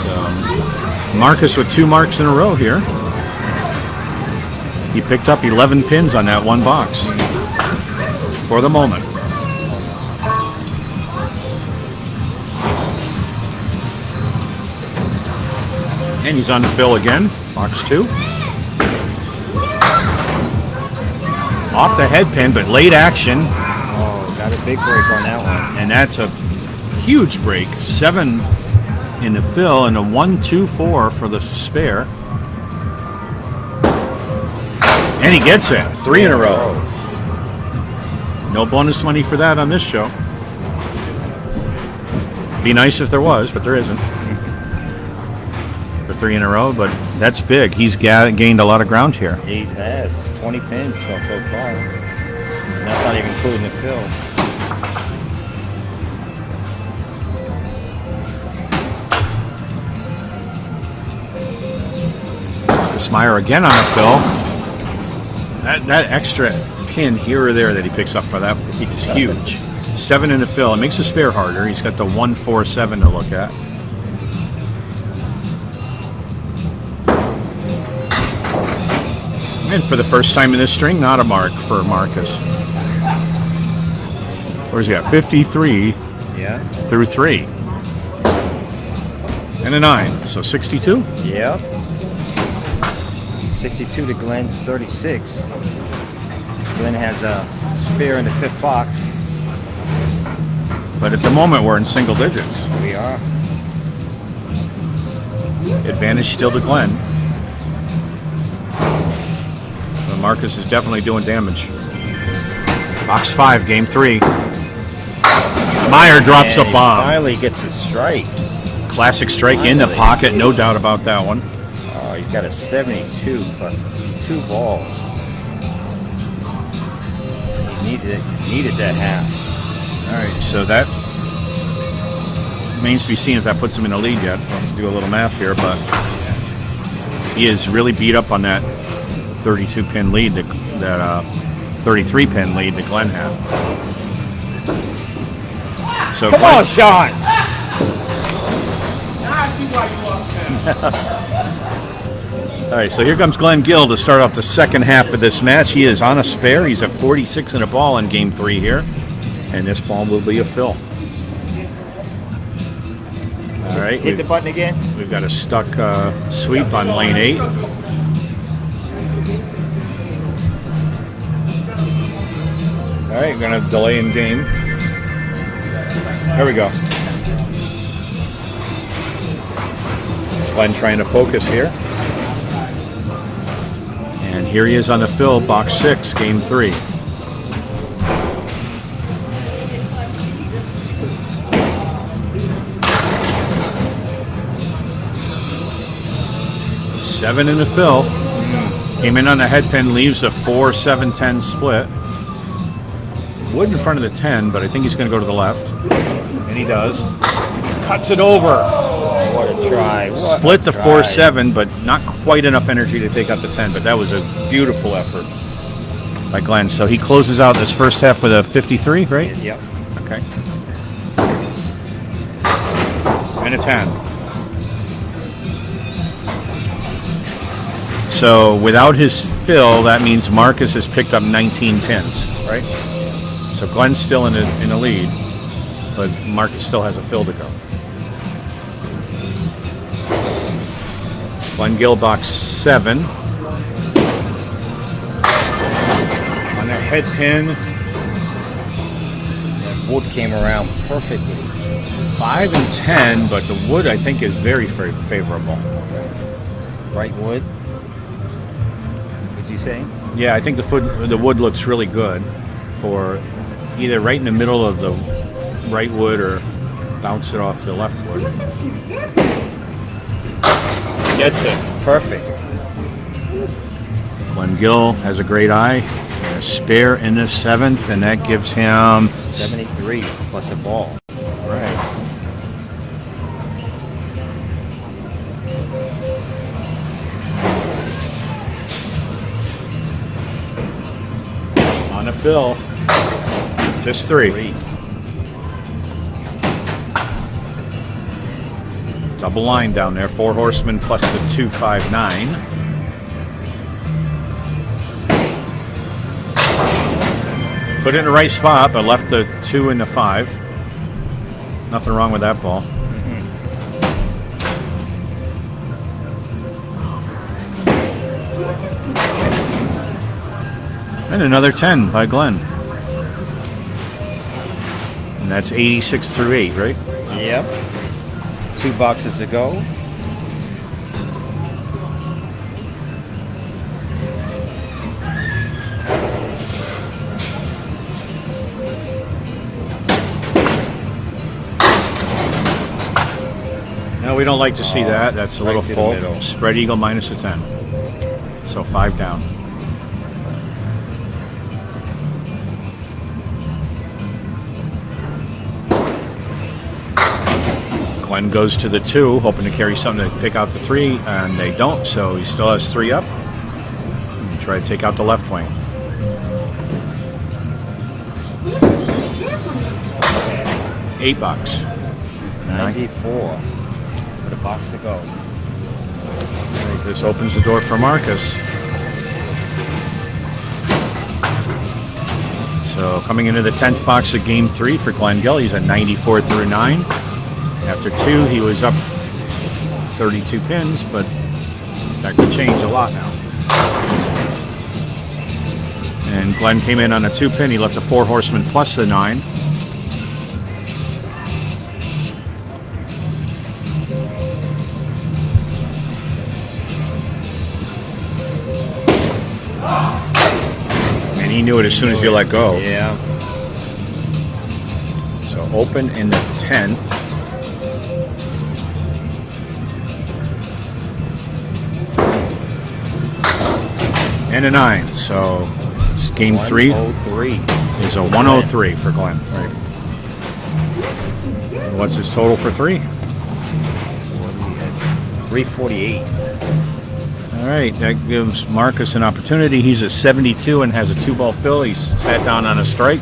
So Marcus with 2 marks in a row here. He picked up 11 pins on that one box. For the moment. And he's on the fill again. Box 2. Off the head pin, but late action. Oh, got a big break on that one. And that's a huge break. 7 in the fill and a 1-2-4 for the spare. And he gets it. 3 in a row. No bonus money for that on this show. Be nice if there was, but there isn't. For 3 in a row, but that's big. He's gained a lot of ground here. He has 20 pins so far. And that's not even including the fill. Marcus Mayer again on the fill. That extra pin here or there that he picks up for that is huge. 7 in the fill. It makes the spare harder. He's got the 1-4-7 to look at. And for the first time in this string, not a mark for Marcus. Where's he got? 53 through 3. And a 9, so 62? Yep. 62 to Glen's 36. Glen has a spare in the 5th box. But at the moment, we're in single digits. We are. Advantage still to Glen. But Marcus is definitely doing damage. Box 5, game 3. Meyer drops a bomb. Finally gets a strike. Classic strike in the pocket, no doubt about that one. Oh, he's got a 72 plus 2 balls. He needed that half. All right, so that remains to be seen if that puts him in the lead yet. We'll have to do a little math here, but he is really beat up on that 32-pin lead, that 33-pin lead that Glen had. So Come on, Sean! All right, so here comes Glen Gill to start off the second half of this match. He is on a spare. He's at 46 and a ball in game 3 here. And this ball will be a fill. All right. Hit the button again. We've got a stuck sweep on lane 8. All right, going to delay in game. There we go. Glen trying to focus here. And here he is on the fill, box 6, game 3. Seven in the fill. Came in on the head pin, leaves a 4-7-10 split. Wood in front of the 10, but I think he's going to go to the left. And he does. Cuts it over. What a try. Split the 4-7, but not quite enough energy to take out the 10. But that was a beautiful effort by Glen. So he closes out this first half with a 53, right? Yep. Okay. And a 10. So without his fill, that means Marcus has picked up 19 pins, right? So Glen's still in the lead, but Marcus still has a fill to go. Glen Gill, box 7. On a head pin. That wood came around perfectly. 5 and 10, but the wood I think is very favorable. Right wood? What'd you say? Yeah, I think the wood looks really good for either right in the middle of the right wood or bounce it off the left wood. Gets it. Perfect. Glen Gill has a great eye. A spare in the 7th, and that gives him 73 plus a ball. Right. On a fill. Just 3. Double line down there. 4 horsemen plus the 259. Put it in the right spot, but left the 2 and the 5. Nothing wrong with that ball. And another 10 by Glen. And that's 86 through 8, right? Yep. 2 boxes to go. No, we don't like to see that. That's a right little to the full. middle. Spread eagle minus a 10. So 5 down. Glen goes to the 2, hoping to carry something to pick out the 3, and they don't, so he still has 3 up. And try to take out the left wing. $8. 94. Put a box to go. This opens the door for Marcus. So coming into the 10th box of game 3 for Glen Gill, he's at 94 through 9. After 2, he was up 32 pins, but that could change a lot now. And Glen came in on a 2 pin. He left a 4 horseman plus the 9. And he knew it as soon as you let go. Yeah. So open in the 10th. and a 9. So game 3 is a 103 for Glen. Right. And what's his total for 3? 348. All right, that gives Marcus an opportunity. He's at 72 and has a 2-ball fill. He's sat down on a strike.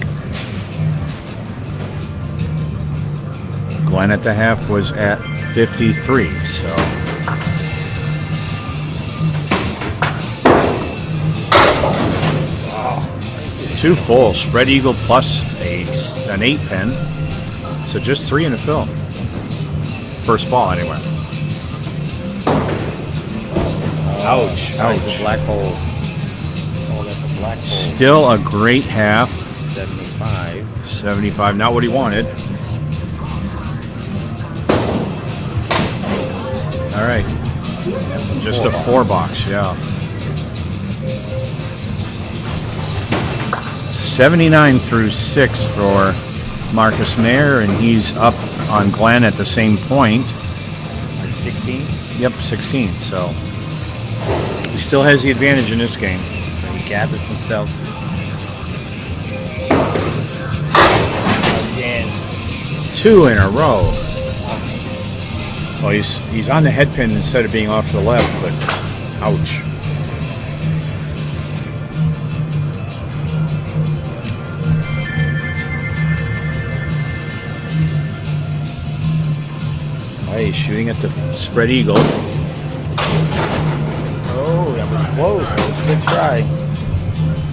Glen at the half was at 53, so. Wow. 2 full, spread eagle plus an 8 pin. So just 3 in the fill. First ball anyway. Ouch. Ouch. The black hole. Oh, that's the black hole. Still a great half. 75. 75, not what he wanted. All right. Just a 4 box, yeah. 79 through 6 for Marcus Mayer, and he's up on Glen at the same point. 16? Yep, 16, so. He still has the advantage in this game. So he gathers himself. Again. 2 in a row. Well, he's on the head pin instead of being off to the left, but ouch. He's shooting at the spread eagle. Oh, that was close. That was a good try.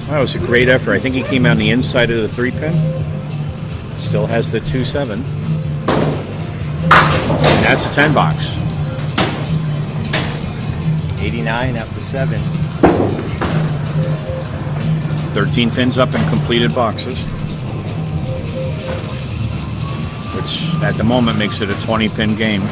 That was a great effort. I think he came on the inside of the 3 pin. Still has the 2-7. And that's a 10 box. 89 after 7. 13 pins up in completed boxes. Which at the moment makes it a 20 pin game.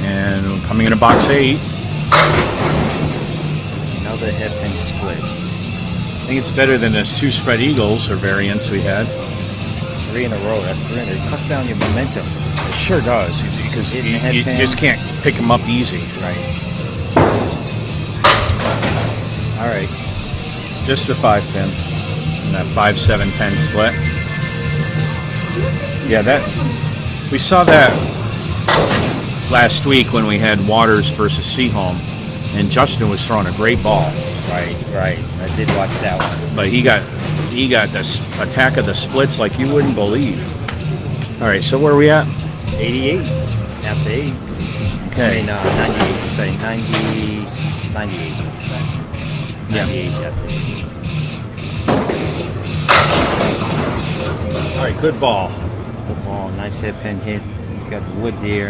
And coming into box 8. Another head pin split. I think it's better than those 2 spread eagles or variants we had. 3 in a row. That's 3 in a row. It cuts down your momentum. It sure does, because you just can't pick them up easy. Right. All right. Just the 5 pin. And that 5-7-10 split. Yeah, we saw that last week when we had Waters versus Seaholm, and Justin was throwing a great ball. Right. I did watch that one. But he got this attack of the splits like you wouldn't believe. All right, so where are we at? 88 after 8. Okay. I mean, 98. Sorry, 98. 98 after 8. All right, good ball. Good ball. Nice head pin hit. He's got the wood there.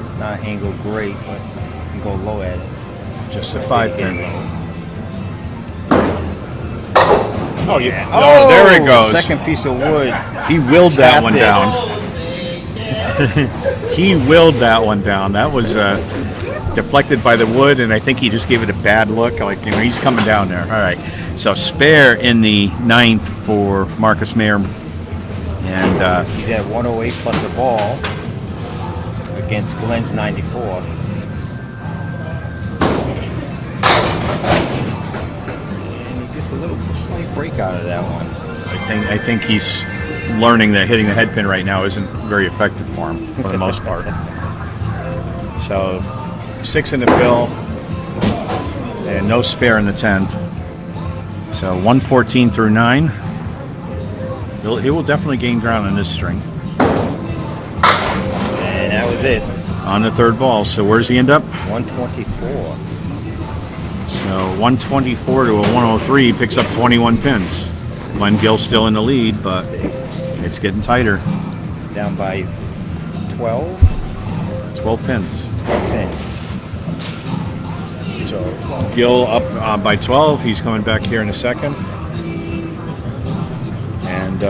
It's not angled great, but you can go low at it. Just the 5 pin. Oh, yeah. Oh, there it goes. Second piece of wood. He willed that one down. He willed that one down. That was deflected by the wood, and I think he just gave it a bad look. Like, he's coming down there. All right. So spare in the 9th for Marcus Mayer. And he's at 108 plus a ball against Glen's 94. A little slight break out of that one. I think he's learning that hitting the head pin right now isn't very effective for him for the most part. So 6 in the fill and no spare in the 10th. So 114 through 9. He will definitely gain ground on this string. And that was it. On the 3rd ball. So where's he end up? 124. So 124 to a 103, picks up 21 pins. Glen Gill still in the lead, but it's getting tighter. Down by 12? 12 pins. 12 pins. So Gill up by 12. He's coming back here in a second. And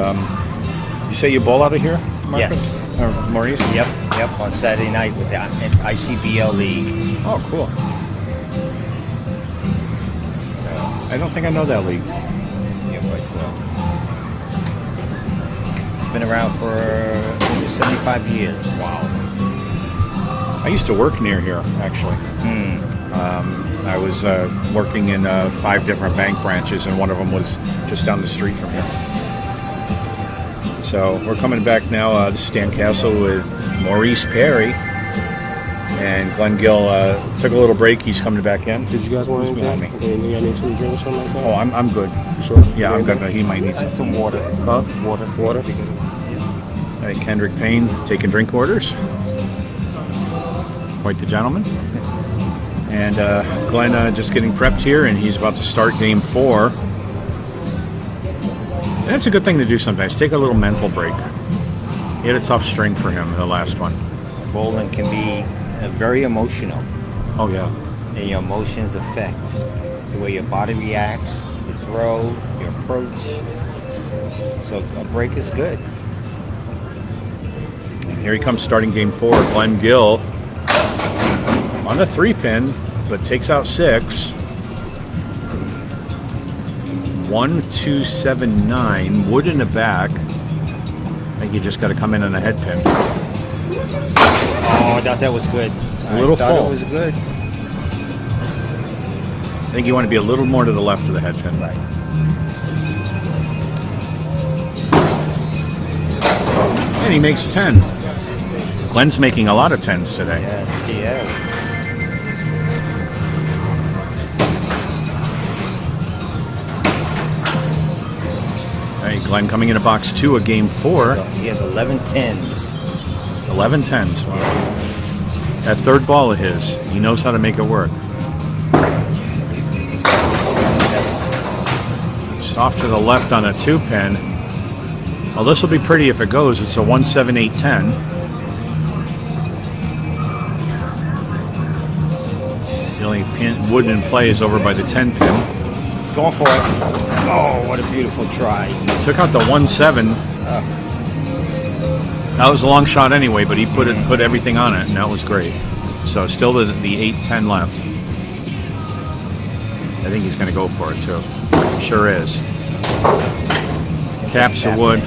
you say you bowl out of here, Marcus? Yes. Or Maurice? Yep, on Saturday night with the ICBL League. Oh, cool. I don't think I know that league. Yeah, by 12. It's been around for over 75 years. Wow. I used to work near here, actually. I was working in 5 different bank branches, and one of them was just down the street from here. So we're coming back now. This is Stan Castle with Maurice Perry. And Glen Gill took a little break. He's coming back in. Did you guys want Who's anything? behind me? Okay, you need some drink or something like that? Oh, I'm good. You sure? Yeah, I'm good. He might need some. Some water. Huh? Water. Water? All right, Kendrick Payne taking drink orders. Quite the gentleman. And Glen just getting prepped here, and he's about to start game 4. And that's a good thing to do sometimes. Take a little mental break. He had a tough string for him, the last one. Bowling can be very emotional. Oh, yeah. And your emotions affect the way your body reacts, your throw, your approach. So a break is good. And here he comes starting game 4. Glen Gill on the 3-pin, but takes out 6. 1, 2, 7, 9. Wood in the back. I think you just got to come in on the head pin. Oh, I thought that was good. A little I thought full. it was good. I think you want to be a little more to the left of the head pin. Right. And he makes 10. Glen's making a lot of 10s today. Yeah, he is. All right, Glen coming into box 2 of game 4. So he has 11 10s. 11 10s. Wow. That third ball of his, he knows how to make it work. Just off to the left on a 2-pin. Well, this will be pretty if it goes. It's a 1, 7, 8, 10. The only wood in play is over by the 10 pin. He's going for it. Oh, what a beautiful try. Took out the 1, 7. That was a long shot anyway, but he put everything on it, and that was great. So still the 8-10 left. I think he's going to go for it too. Sure is. Caps the wood.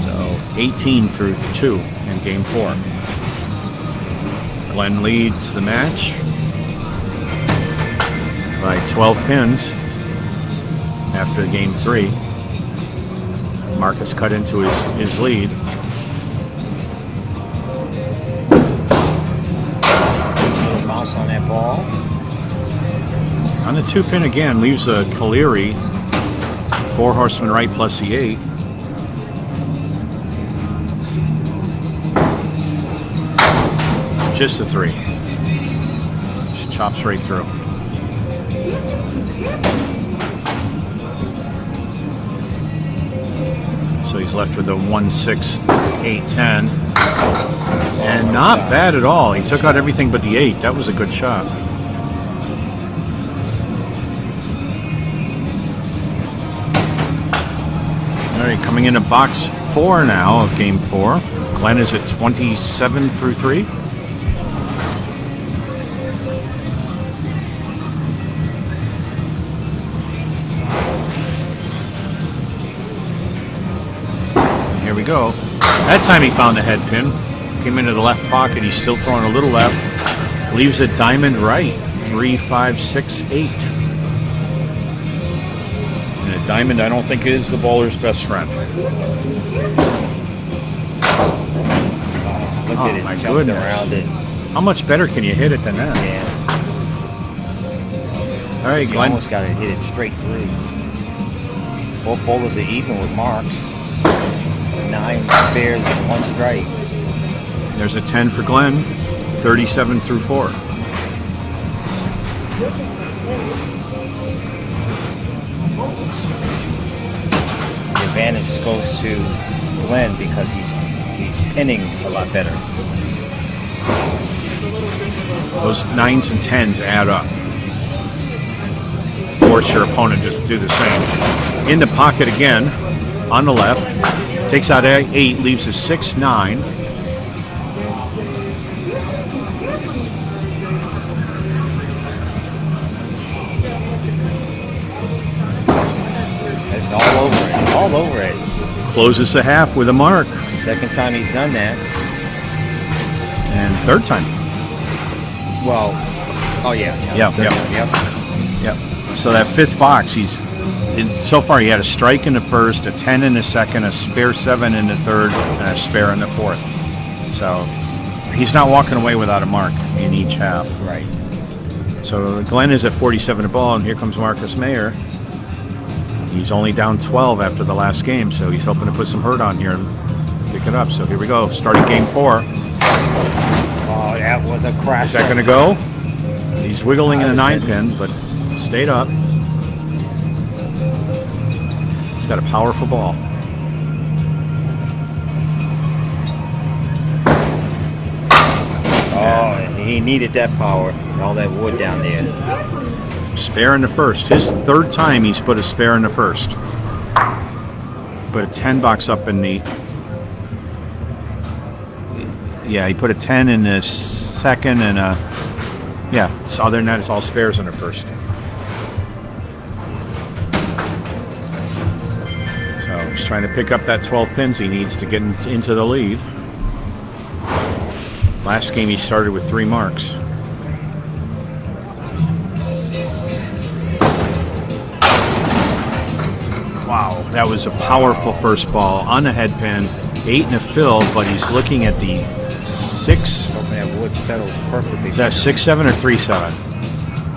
So 18 through 2 in game 4. Glen leads the match by 12 pins after game 3. Marcus cut into his lead. Little mouse on that ball. On the 2-pin again, leaves a Caleri. 4 horsemen right plus the 8. Just the 3. Just chops right through. So he's left with a 1, 6, 8, 10. And not bad at all. He took out everything but the 8. That was a good shot. All right, coming into box 4 now of game 4. Glen is at 27 through 3. Here we go. That time he found the head pin. Came into the left pocket. He's still throwing a little left. Leaves a diamond right. 3, 5, 6, 8. And a diamond, I don't think, is the bowler's best friend. Look at it. My Jumped goodness. around it. How much better can you hit it than that? Yeah. All right, You Glen. almost got to hit it straight through. Both bowlers are even with marks. 9 spares and 1 strike. There's a 10 for Glen. 37 through 4. The advantage goes to Glen because he's pinning a lot better. Those 9s and 10s add up. Force your opponent just to do the same. In the pocket again, on the left. Takes out 8, leaves a 6, 9. He's all over it. All over it. Closes the half with a mark. Second time he's done that. And third time. Well, oh yeah. Yep. So that fifth box, so far he had a strike in the first, a 10 in the second, a spare 7 in the third, and a spare in the fourth. So he's not walking away without a mark in each half. Right. So Glen is at 47 a ball, and here comes Marcus Mayer. He's only down 12 after the last game, so he's hoping to put some hurt on here and pick it up. So here we go, starting game 4. Oh, that was a crash. Is that going to go? He's wiggling in a 9-pin, but stayed up. He's got a powerful ball. Oh, he needed that power. All that wood down there. Spare in the first. His third time he's put a spare in the first. Put a 10 box up in the... Yeah, he put a 10 in the second and a... Yeah, so other than that, it's all spares in the first. So he's trying to pick up that 12 pins he needs to get into the lead. Last game he started with 3 marks. Wow, that was a powerful first ball on the head pin, 8 and a fill, but he's looking at the 6. Hoping that wood settles perfectly. Is that 6-7 or 3-7?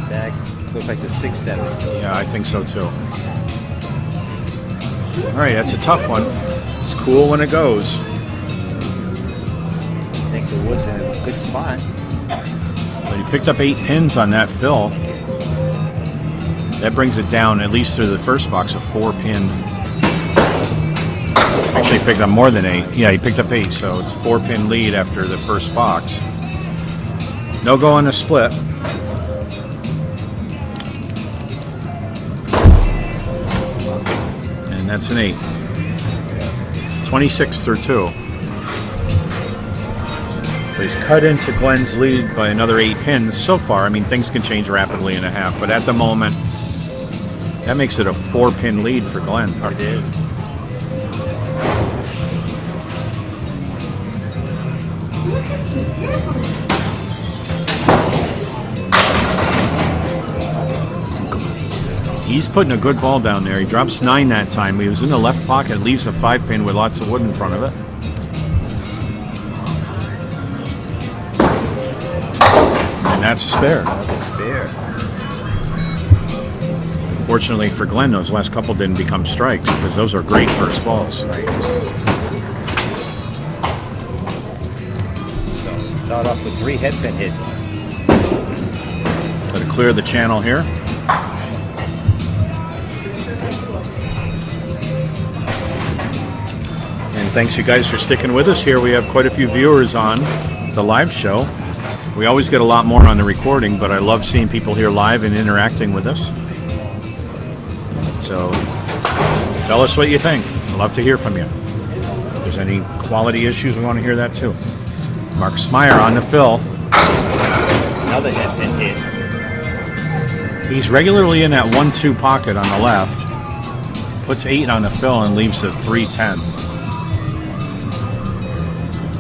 That looks like the 6-7. Yeah, I think so too. All right, that's a tough one. It's cool when it goes. I think the wood's in a good spot. But he picked up 8 pins on that fill. That brings it down, at least through the first box, a 4-pin. Actually, he picked up more than 8. Yeah, he picked up 8, so it's 4-pin lead after the first box. No go on the split. And that's an 8. 26 through 2. So he's cut into Glen's lead by another 8 pins so far. I mean, things can change rapidly in a half, but at the moment, that makes it a 4-pin lead for Glen. It is. He's putting a good ball down there. He drops 9 that time. He was in the left pocket, leaves a 5-pin with lots of wood in front of it. And that's a spare. Another spare. Fortunately for Glen, those last couple didn't become strikes because those are great first balls. Right. So start off with 3 head pin hits. Got to clear the channel here. And thanks you guys for sticking with us here. We have quite a few viewers on the live show. We always get a lot more on the recording, but I love seeing people here live and interacting with us. So tell us what you think. I'd love to hear from you. If there's any quality issues, we want to hear that too. Marcus Mayer on the fill. Another head pin hit. He's regularly in that 1-2 pocket on the left. Puts 8 on the fill and leaves a 3-10.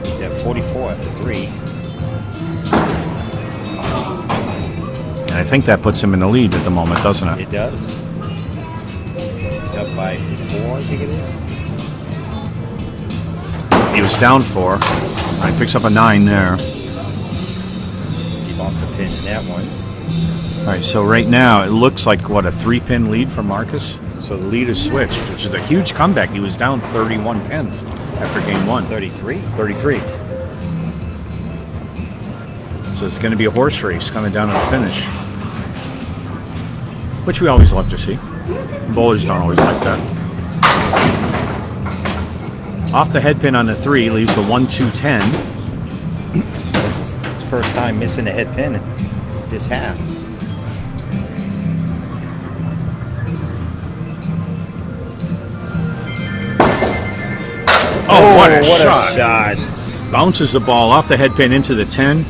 He's at 44 after 3. And I think that puts him in the lead at the moment, doesn't it? It does. He's up by 4, I think it is. He was down 4. He picks up a 9 there. He lost a pin in that one. All right, so right now it looks like, what, a 3-pin lead for Marcus? So the lead is switched, which is a huge comeback. He was down 31 pins after game 1. 33? 33. So it's going to be a horse race coming down to the finish, which we always love to see. Bowlers don't always like that. Off the head pin on the 3 leaves a 1-2-10. This is his first time missing a head pin this half. Oh, what a shot. Bounces the ball off the head pin into the 10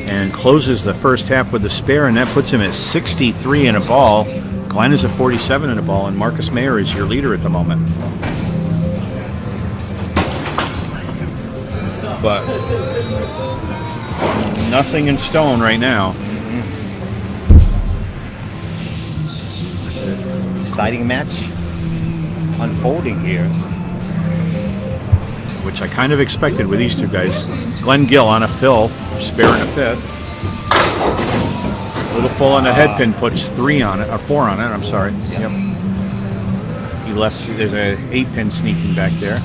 and closes the first half with a spare, and that puts him at 63 in a ball. Glen is at 47 in a ball, and Marcus Mayer is your leader at the moment. But nothing in stone right now. Exciting match unfolding here. Which I kind of expected with these two guys. Glen Gill on a fill, spare in a fifth. A little full on the head pin, puts 4 on it, I'm sorry. Yep. He left, there's a 8-pin sneaking back there.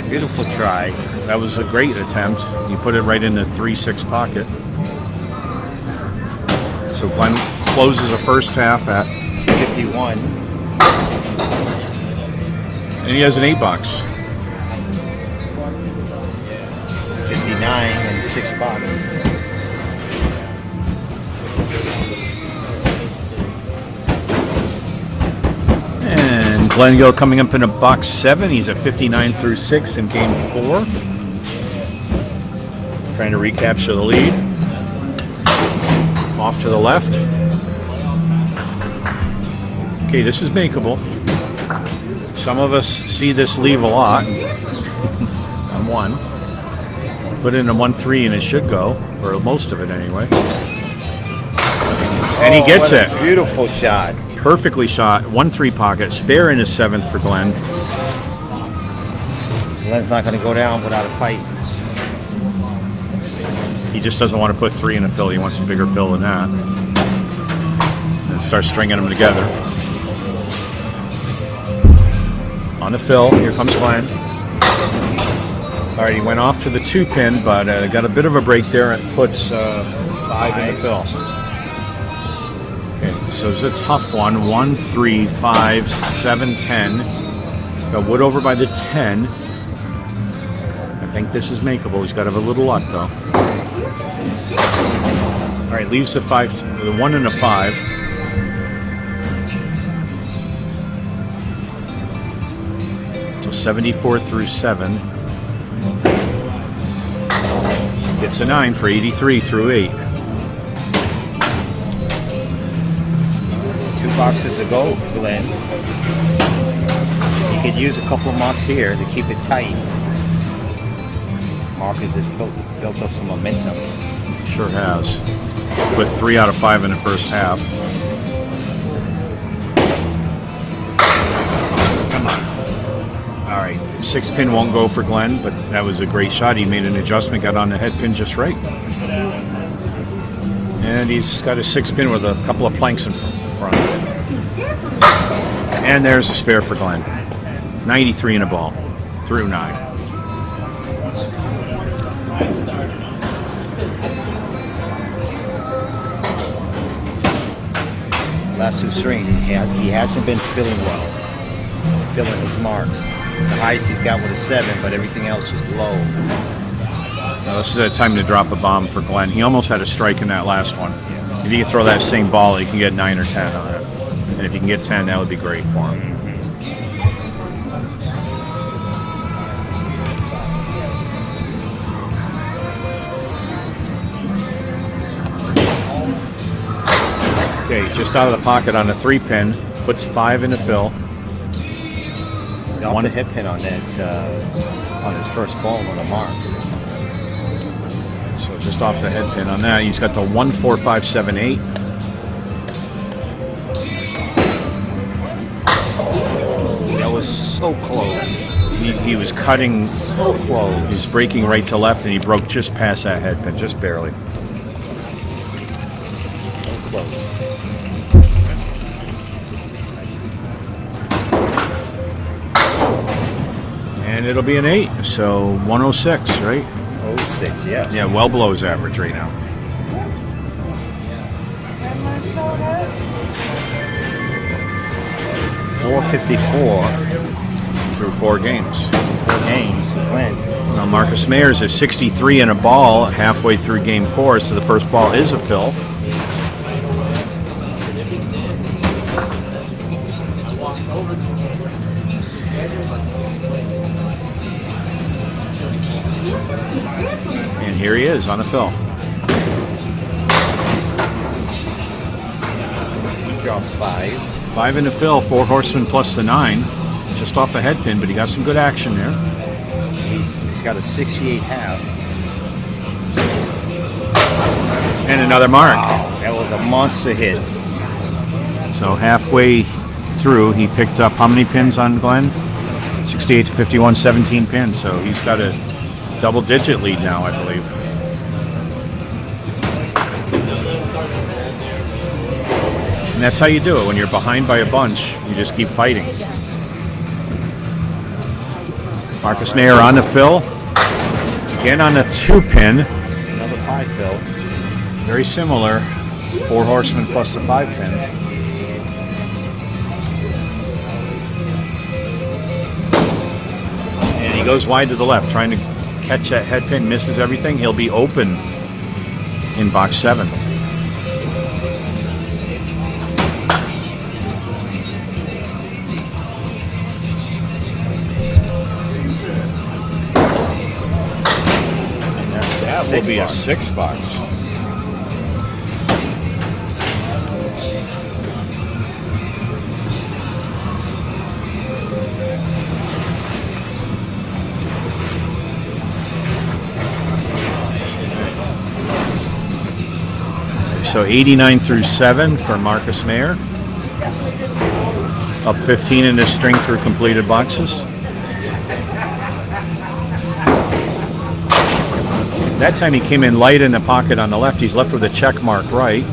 Beautiful try. That was a great attempt. You put it right in the 3-6 pocket. So Glen closes the first half at 51. And he has an 8-box. 59 and 6 box. And Glen Gill coming up in a box 7. He's at 59 through 6 in game 4. Trying to recapture the lead. Off to the left. Okay, this is makeable. Some of us see this leave a lot. On 1. Put in a 1-3 and it should go, or most of it anyway. And he gets it. Beautiful shot. Perfectly shot. 1-3 pocket. Spare in his 7th for Glen. Glen's not going to go down without a fight. He just doesn't want to put 3 in a fill. He wants a bigger fill than that. And start stringing them together. On the fill. Here comes Glen. All right, he went off to the 2-pin, but got a bit of a break there and puts 5 in the fill. Okay, so it's a tough one. 1, 3, 5, 7, 10. Got Wood over by the 10. I think this is makeable. He's got to have a little luck, though. All right, leaves the 5, the 1 and a 5. So 74 through 7. Gets a 9 for 83 through 8. 2 boxes to go for Glen. He could use a couple of marks here to keep it tight. Marcus has built up some momentum. Sure has. With 3 out of 5 in the first half. Come on. All right, 6-pin won't go for Glen, but that was a great shot. He made an adjustment, got on the head pin just right. And he's got a 6-pin with a couple of planks in front of it. And there's a spare for Glen. 93 in a ball, through 9. Last 2 strings, he hasn't been filling well. Filling his marks. The highest he's got with a 7, but everything else is low. Now this is a time to drop a bomb for Glen. He almost had a strike in that last one. If he can throw that same ball, he can get 9 or 10 on it. And if he can get 10, that would be great for him. Okay, just out of the pocket on a 3-pin, puts 5 in the fill. He's off the head pin on that, on his first ball on the marks. So just off the head pin on that, he's got the 1, 4, 5, 7, 8. That was so close. He was cutting so close. He was breaking right to left, and he broke just past that head pin, just barely. So close. And it'll be an 8, so 106, right? 06, yes. Yeah, well below his average right now. .454 through 4 games. 4 games for Glen. Now Marcus Mayer's at 63 in a ball halfway through game 4, so the first ball is a fill. And here he is on a fill. from 5. 5 in the fill, 4 horsemen plus the 9. Just off the head pin, but he got some good action there. He's got a 68 half. And another mark. Wow, that was a monster hit. So halfway through, he picked up how many pins on Glen? 68 to 51, 17 pins. So he's got a double-digit lead now, I believe. And that's how you do it. When you're behind by a bunch, you just keep fighting. Marcus Mayer on the fill. Again on the 2-pin. Another 5 fill. Very similar. 4 horsemen plus the 5-pin. And he goes wide to the left, trying to catch that head pin, misses everything. He'll be open in box 7. That will be a 6 box. So 89 through 7 for Marcus Mayer. Up 15 in this string through completed boxes. That time he came in light in the pocket on the left. He's left with a check mark right.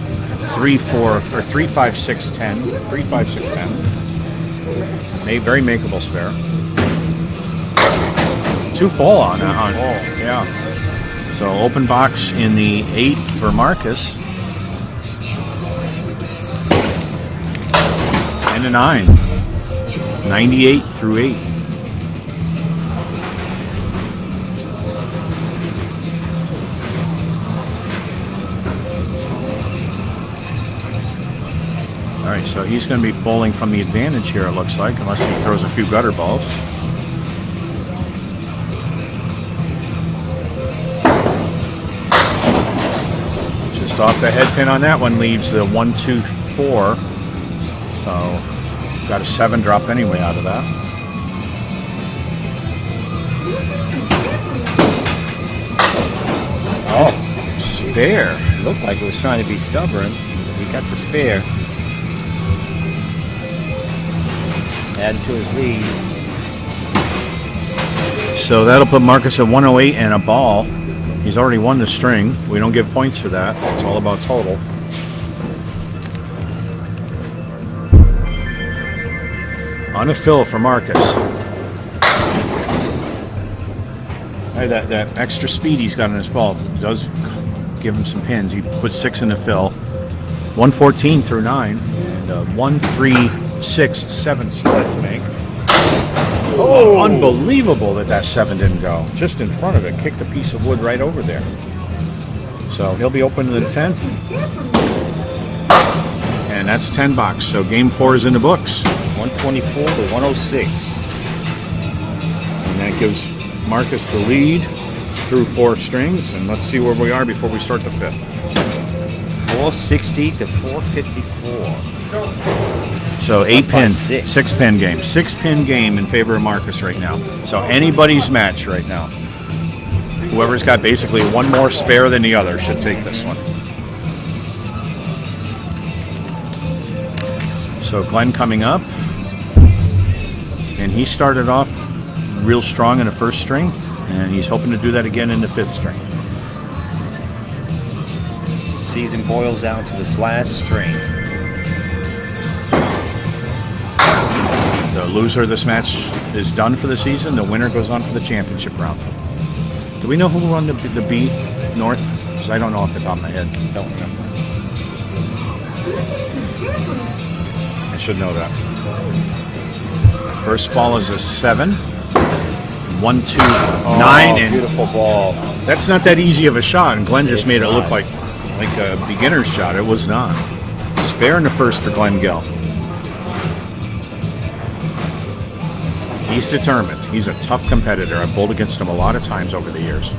3, 4, or 3, 5, 6, 10. 3, 5, 6, 10. Very makeable spare. 2 fall on it. Yeah. So open box in the 8 for Marcus. And a 9. 98 through 8. All right, so he's going to be bowling from the advantage here, it looks like, unless he throws a few gutter balls. Just off the head pin on that one leaves the 1, 2, 4. So got a 7 drop anyway out of that. Oh, spare. Looked like it was trying to be stubborn. He got the spare. Adding to his lead. So that'll put Marcus at 108 and a ball. He's already won the string. We don't give points for that. It's all about total. On a fill for Marcus. Hey, that extra speed he's got in his ball does give him some pins. He puts 6 in the fill. 114 through 9. And 1, 3, 6, 7 split to make. Oh, unbelievable that 7 didn't go. Just in front of it. Kicked a piece of wood right over there. So he'll be open to the 10th. And that's 10 box. So game 4 is in the books. 124 to 106. And that gives Marcus the lead through 4 strings. And let's see where we are before we start the 5th. 460 to 454. So 8 pin, 6 pin game. 6 pin game in favor of Marcus right now. So anybody's match right now. Whoever's got basically one more spare than the other should take this one. So Glen coming up. And he started off real strong in the first string. And he's hoping to do that again in the 5th string. Season boils down to this last string. The loser of this match is done for the season. The winner goes on for the championship round. Do we know who won the B North? Because I don't know off the top of my head. Don't remember. I should know that. First ball is a 7. 1, 2, 9. And beautiful ball. That's not that easy of a shot. And Glen just made it look like a beginner's shot. It was not. Spare in the first for Glen Gill. He's determined. He's a tough competitor. I've bowled against him a lot of times over the years.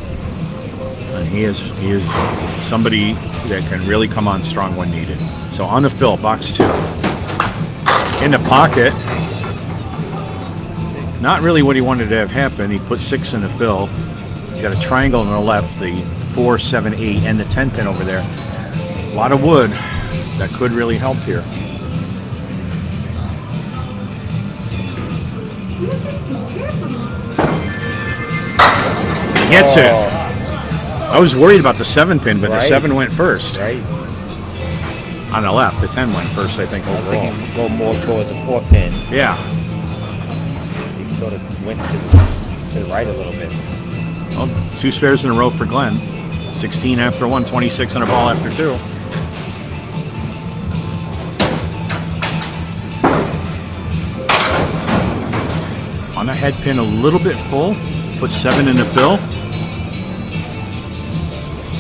And he is somebody that can really come on strong when needed. So on the fill, box 2. In the pocket. Not really what he wanted to have happen. He put 6 in the fill. He's got a triangle on the left, the 4, 7, 8, and the 10 pin over there. A lot of wood. That could really help here. Gets it. I was worried about the 7 pin, but the 7 went first. Right. On the left, the 10 went first, I think, overall. I think go more towards the 4 pin. Yeah. He sort of went to the right a little bit. Well, 2 spares in a row for Glen. 16 after 1, 26 on a ball after 2. On the head pin, a little bit full. Put 7 in the fill.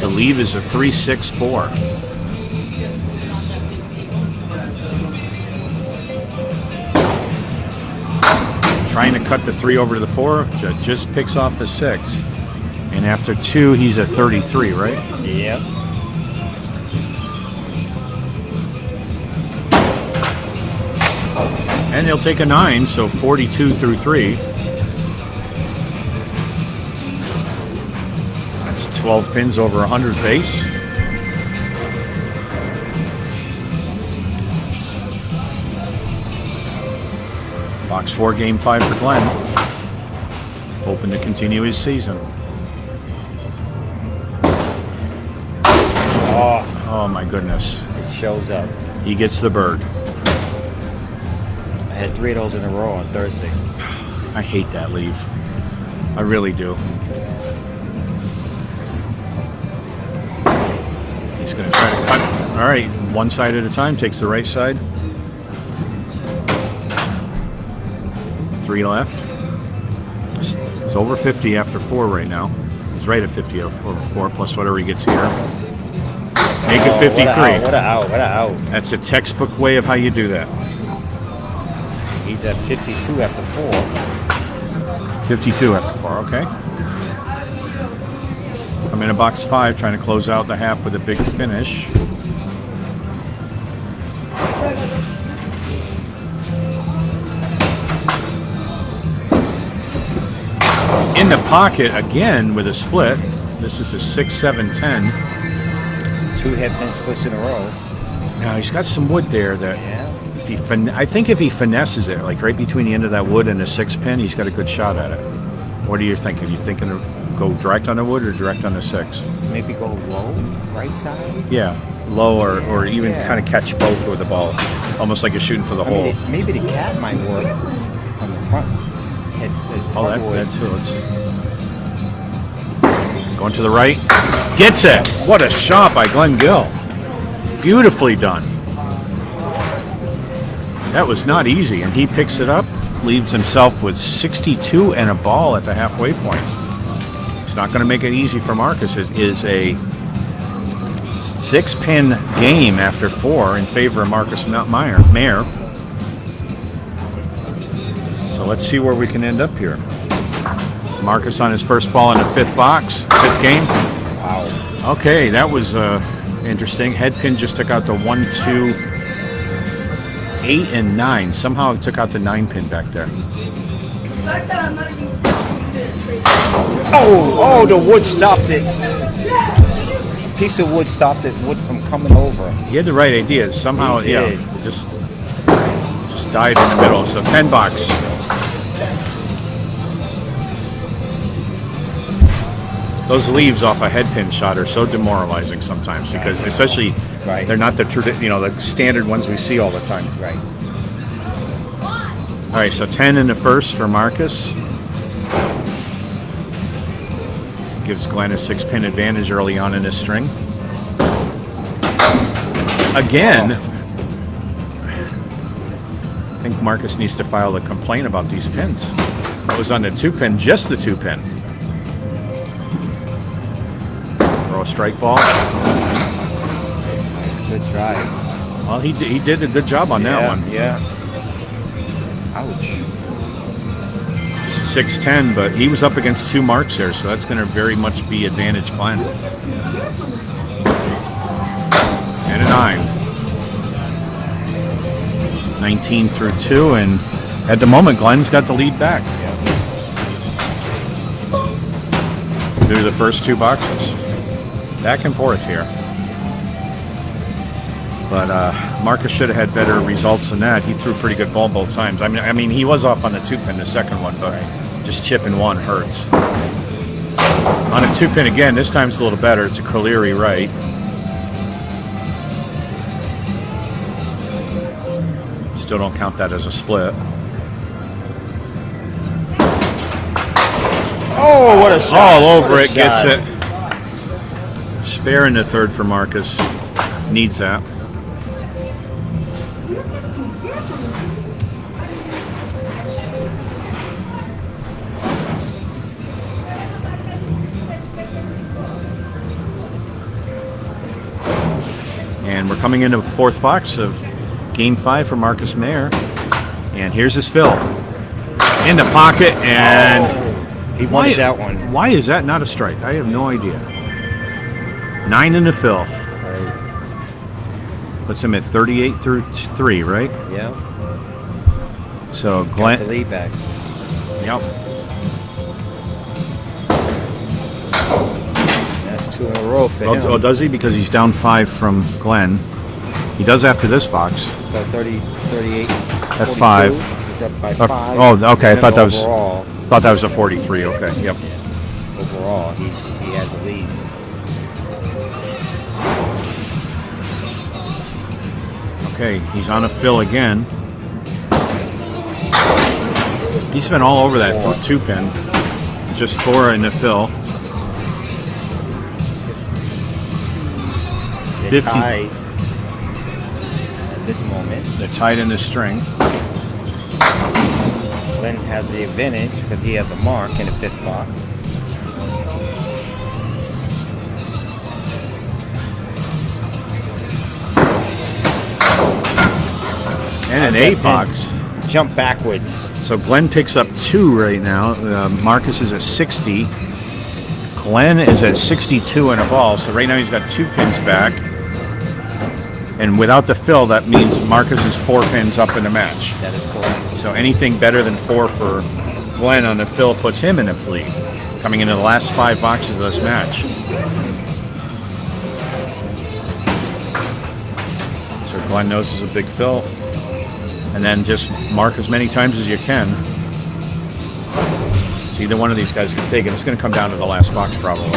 The leave is a 3, 6, 4. Trying to cut the 3 over to the 4. Just picks off the 6. And after 2, he's at 33, right? Yep. And he'll take a 9, so 42 through 3. That's 12 pins over 100 base. Box 4, game 5 for Glen. Hoping to continue his season. Oh my goodness. It shows up. He gets the bird. I had 3 of those in a row on Thursday. I hate that leave. I really do. He's going to try to cut. All right, one side at a time. Takes the right side. 3 left. He's over 50 after 4 right now. He's right at 50 over 4 plus whatever he gets here. Make it 53. What a out. That's a textbook way of how you do that. He's at 52 after 4. 52 after 4, okay. I'm in a box 5 trying to close out the half with a big finish. In the pocket again with a split. This is a 6, 7, 10. 2 head pin splits in a row. Now he's got some wood there that if he I think if he finesses it, like right between the end of that wood and the 6 pin, he's got a good shot at it. What do you think? Are you thinking to go direct on the wood or direct on the 6? Maybe go low, right side? Yeah, low or even kind of catch both with the ball. Almost like you're shooting for the hole. Maybe the cat might work on the front. That too. Going to the right. Gets it. What a shot by Glen Gill. Beautifully done. That was not easy, and he picks it up, leaves himself with 62 and a ball at the halfway point. It's not going to make it easy for Marcus. It is a 6-pin game after 4 in favor of Marcus Mayer. So let's see where we can end up here. Marcus on his first ball in the 5th box, 5th game. Wow. Okay, that was interesting. Head pin just took out the 1, 2, 8, and 9. Somehow it took out the 9 pin back there. Oh, the wood stopped it. A piece of wood stopped it, wood from coming over. He had the right idea. Somehow, it just died in the middle. So 10 bucks. Those leaves off a head pin shot are so demoralizing sometimes because, especially, they're not the the standard ones we see all the time. Right. All right, so 10 in the first for Marcus. Gives Glen a 6-pin advantage early on in this string. Again, I think Marcus needs to file a complaint about these pins. It was on the 2-pin, just the 2-pin. Throw a strike ball. Good try. Well, he did a good job on that one. Yeah. Ouch. 6-10, but he was up against 2 marks there, so that's going to very much be advantage Glen. And a 9. 19 through 2, and at the moment, Glen's got the lead back. Through the first 2 boxes. Back and forth here. But Marcus should have had better results than that. He threw a pretty good ball both times. I mean, he was off on the 2-pin the second one, but just chipping 1 hurts. On a 2-pin again, this time's a little better. It's a Coleary right. Still don't count that as a split. Oh, what a shot. All over it, gets it. Spare in the third for Marcus. Needs that. And we're coming into the 4th box of Game 5 for Marcus Mayer. And here's his fill. In the pocket, and he wanted that one. Why is that not a strike? I have no idea. 9 in the fill. Puts him at 38 through 3, right? Yeah. So He's Glen. got the lead back. Yep. That's 2 in a row for him. Oh, does he? Because he's down 5 from Glen. He does after this box. So 30, 38. That's 42. 5. He's up by 5. Oh, okay. I thought that was a 43. Okay. Yep. Overall, he has a lead. Okay, he's on a fill again. He's been all over that 2-pin. Just 4 in the fill. They're tied at this moment. They're tied in the string. Glen has the advantage because he has a mark in the 5th box. And an 8 box. Jump backwards. So Glen picks up 2 right now. Marcus is at 60. Glen is at 62 and a ball. So right now he's got 2 pins back. And without the fill, that means Marcus is 4 pins up in the match. That is correct. So anything better than 4 for Glen on the fill puts him in the lead, coming into the last 5 boxes of this match. So Glen knows it's a big fill. And then just mark as many times as you can. So either one of these guys can take it. It's going to come down to the last box probably.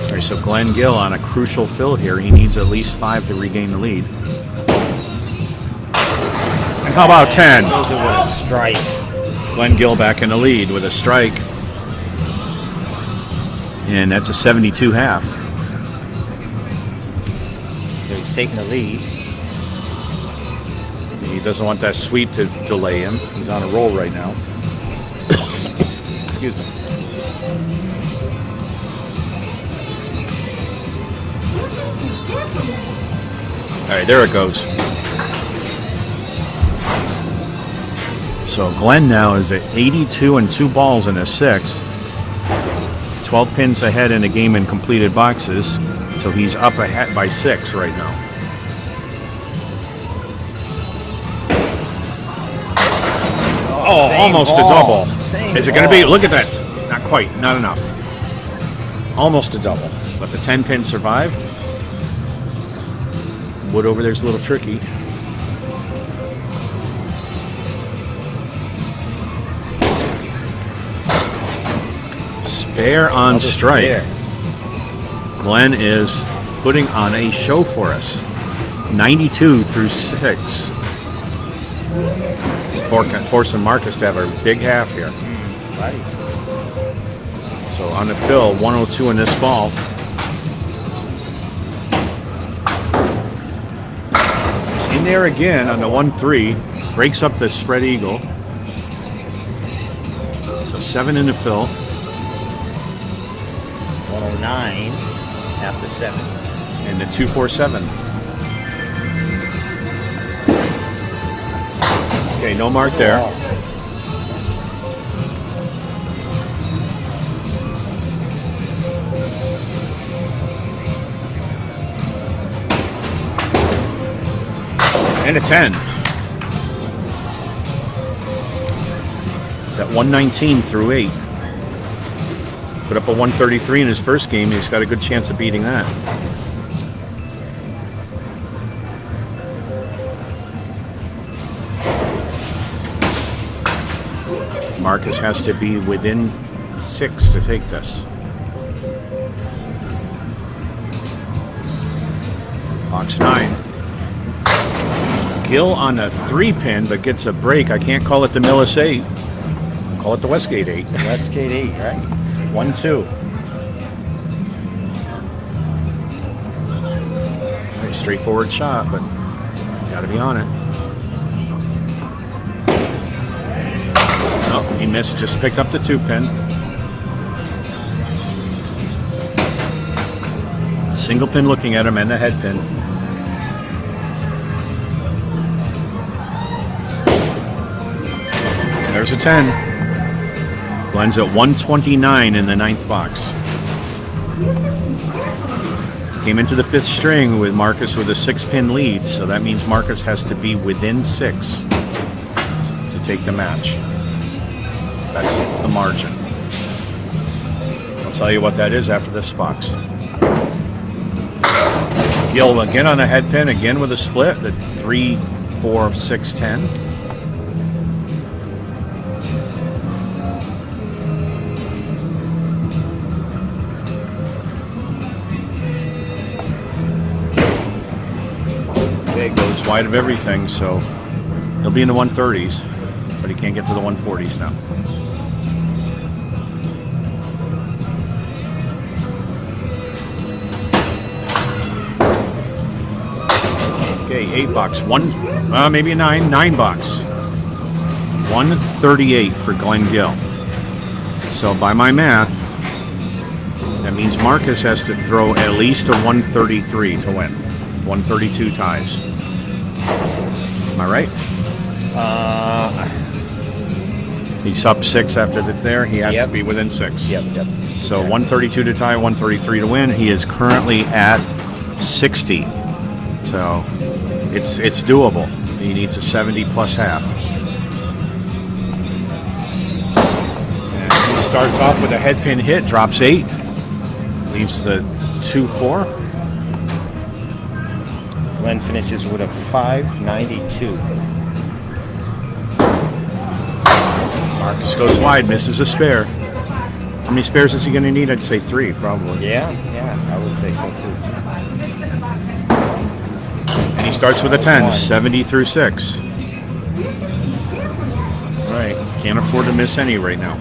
All right, so Glen Gill on a crucial fill here. He needs at least 5 to regain the lead. And how about 10? Those are with a strike. Glen Gill back in the lead with a strike. And that's a 72 half. So he's taking the lead. He doesn't want that sweep to delay him. He's on a roll right now. Excuse me. All right, there it goes. So Glen now is at 82 and 2 balls in a 6th. 12 pins ahead in the game in completed boxes. So he's up ahead by 6 right now. Oh, almost a double. Is it going to be? Look at that. Not quite. Not enough. Almost a double. But the 10 pin survived. Wood over there's a little tricky. Spare on strike. Glen is putting on a show for us. 92 through 6. It's forcing Marcus to have a big half here. Right. So on the fill, 102 in this ball. In there again on the 1-3. Breaks up the spread eagle. So 7 in the fill. 109 after 7. And the 2-4-7. Okay, no mark there. And a 10. He's at 119 through 8. Put up a 133 in his first game. He's got a good chance of beating that. Marcus has to be within 6 to take this. Box 9. Gill on a 3-pin, but gets a break. I can't call it the Millis 8. Call it the Westgate 8. Westgate 8, right? 1-2. Very straightforward shot, but got to be on it. Oh, he missed. Just picked up the 2-pin. Single pin looking at him and the head pin. There's a 10. Glen's at 129 in the 9th box. Came into the 5th string with Marcus with a 6-pin lead, so that means Marcus has to be within 6 to take the match. That's the margin. I'll tell you what that is after this box. Gill again on a head pin, again with a split at 3, 4, 6, 10. Okay, goes wide of everything, so he'll be in the 130s, but he can't get to the 140s now. Okay, 8 box, maybe a 9 box. 138 for Glen Gill. So by my math, that means Marcus has to throw at least a 133 to win. 132 ties. Am I right? He's up 6 after that there. He has to be within 6. Yep. So 132 to tie, 133 to win. He is currently at 60. So it's doable. He needs a 70 plus half. And he starts off with a head pin hit, drops 8. Leaves the 2-4. Glen finishes with a 592. Marcus goes wide, misses a spare. How many spares is he going to need? I'd say 3, probably. Yeah, I would say so too. And he starts with a 10, 70 through 6. Right, can't afford to miss any right now.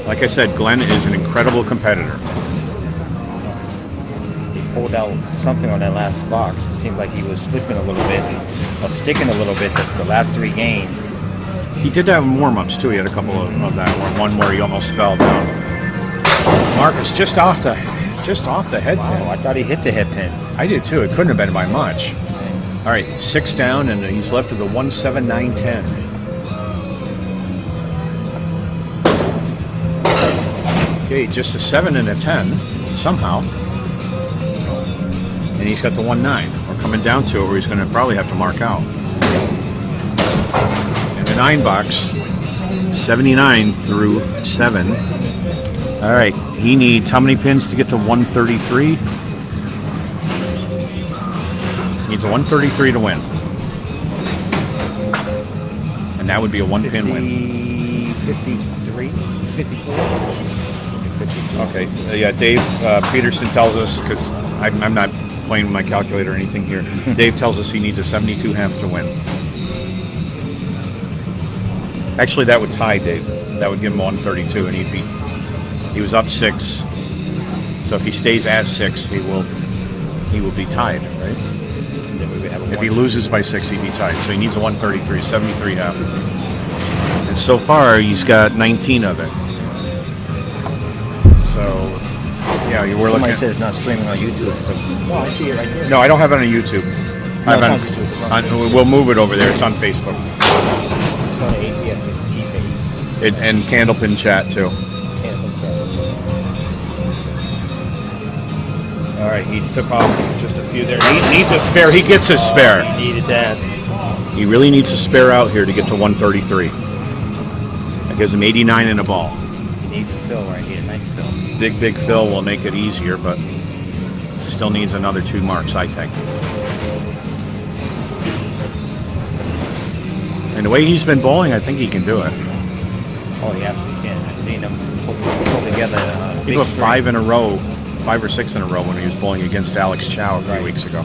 Like I said, Glen is an incredible competitor. Pulled out something on that last box. It seemed like he was slipping a little bit, or sticking a little bit the last 3 games. He did have warm-ups too. He had a couple of that one where he almost fell down. Marcus just off the head pin. Wow, I thought he hit the head pin. I did too. It couldn't have been by much. All right, 6 down, and he's left with a 179.10. Okay, just a 7 and a 10 somehow. And he's got the 1-9. We're coming down to it where he's going to probably have to mark out. And the 9 box, 79 through 7. All right, he needs how many pins to get to 133? Needs a 133 to win. And that would be a 1-pin win. 53? 54? Okay, yeah, Dave Peterson tells us, because I'm not playing with my calculator or anything here. Dave tells us he needs a 72 half to win. Actually, that would tie Dave. That would give him 132, and he was up 6. So if he stays at 6, he will be tied, right? If he loses by 6, he'd be tied. So he needs a 133, 73 half. And so far, he's got 19 of it. So, yeah, we're looking. Somebody says it's not streaming on YouTube. So, oh, I see it right there. No, I don't have it on YouTube. No, it's on YouTube. We'll move it over there. It's on Facebook. It's on the ACST page. And Candlepin chat too. Candlepin chat. All right, he took off just a few there. He needs a spare. He gets a spare. He needed that. He really needs a spare out here to get to 133. That gives him 89 in a ball. He needs a fill right here. Nice fill. Big fill will make it easier, but still needs another 2 marks, I think. And the way he's been bowling, I think he can do it. Oh, he absolutely can. I've seen him pull together. He put 5 in a row, 5 or 6 in a row when he was bowling against Alex Chow a few weeks ago.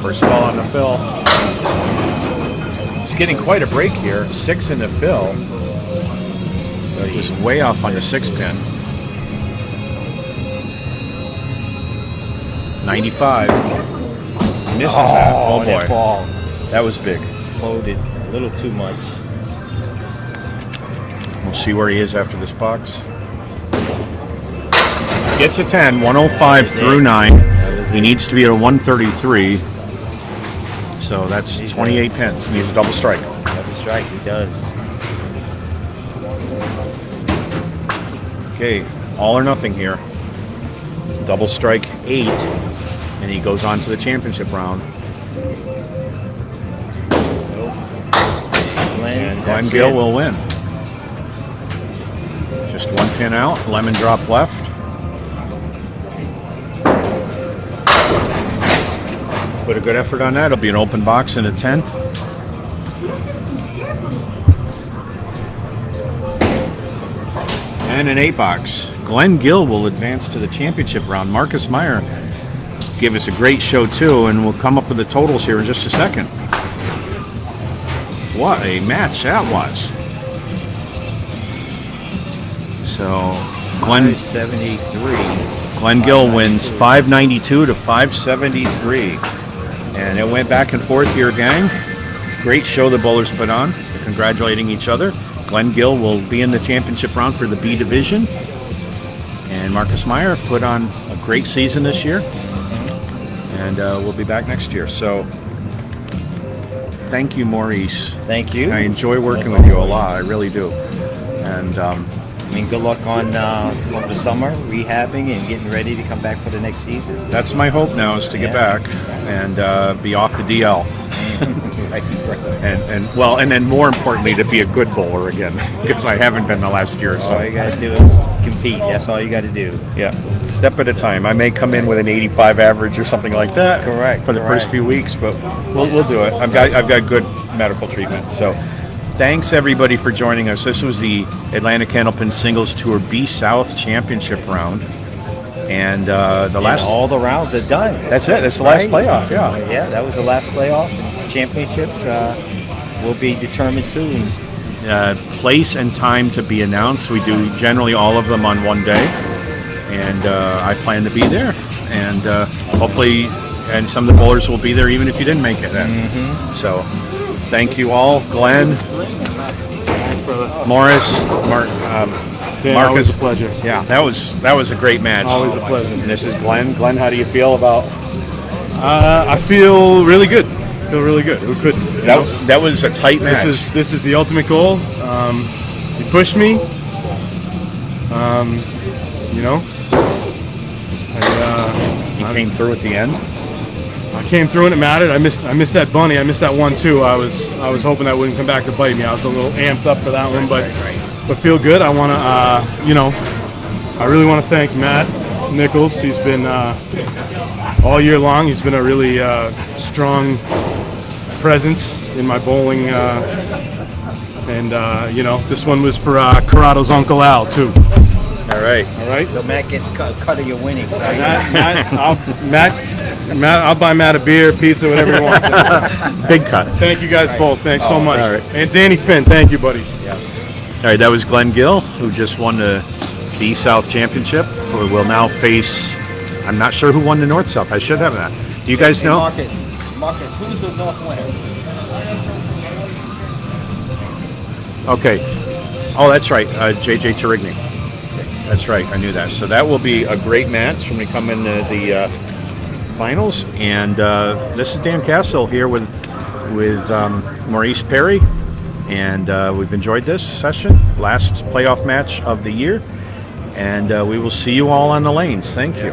First ball on the fill. He's getting quite a break here. 6 in the fill. He was way off on the 6 pin. 95. Misses that. Oh boy. That ball. That was big. Floated a little too much. We'll see where he is after this box. Gets a 10, 105 through 9. He needs to be at a 133. So that's 28 pins. Needs a double strike. Double strike, he does. Okay, all or nothing here. Double strike 8, and he goes on to the championship round. Glen Gill will win. Just 1 pin out, lemon drop left. Put a good effort on that. It'll be an open box in the 10th. And an 8 box. Glen Gill will advance to the championship round. Marcus Meyer gave us a great show too, and we'll come up with the totals here in just a second. What a match that was. So Glen 573. Glen Gill wins 592 to 573. And it went back and forth here, gang. Great show the bowlers put on. They're congratulating each other. Glen Gill will be in the championship round for the B division. And Marcus Meyer put on a great season this year. And we'll be back next year. So thank you, Maurice. Thank you. I enjoy working with you a lot. I really do. And I mean, good luck on over the summer, rehabbing and getting ready to come back for the next season. that's my hope now, is to get back and be off the DL. And then more importantly, to be a good bowler again, because I haven't been the last year or so. All you got to do is compete. That's all you got to do. Yeah, step at a time. I may come in with an 85 average or something like that. Correct. For the first few weeks, but we'll do it. I've got good medical treatment. So thanks everybody for joining us. This was the Atlantic Candlepin Singles Tour B South Championship round, and all the rounds are done. That's it. That's the last playoff. Yeah, that was the last playoff. Championships will be determined soon. Place and time to be announced. We do generally all of them on one day, and I plan to be there, and hopefully, and some of the bowlers will be there even if you didn't make it then. So thank you all. Glen, Morris, Dan, Marcus. always a pleasure. Yeah, that was a great match. Always a pleasure. And this is Glen. Glen, how do you feel about? I feel really good. Really good. Who couldn't? That was a tight match. This is the ultimate goal. He pushed me. He came through at the end. I came through and it mattered. I missed that bunny. I missed that one too. I was hoping that wouldn't come back to bite me. I was a little amped up for that one, but feel good. I want to, I really want to thank Matt Nichols. He's been all year long. He's been a really strong presence in my bowling, this one was for Corrado's Uncle Al too. All right. So Matt gets cut of your winnings. Right? Matt, I'll buy Matt a beer, pizza, whatever you want. Big cut. Thank you guys both. Thanks so much. All right. And Danny Finn, thank you, buddy. All right, that was Glen Gill, who just won the East South Championship. Will now face. I'm not sure who won the North South. I should have that. Do you guys know? Marcus, who's the North winner? Okay. Oh, that's right. JJ Turigny. That's right. I knew that. So that will be a great match when we come into the finals. And this is Dan Castle here with Maurice Perry. And we've enjoyed this session. Last playoff match of the year. And we will see you all on the lanes. Thank you.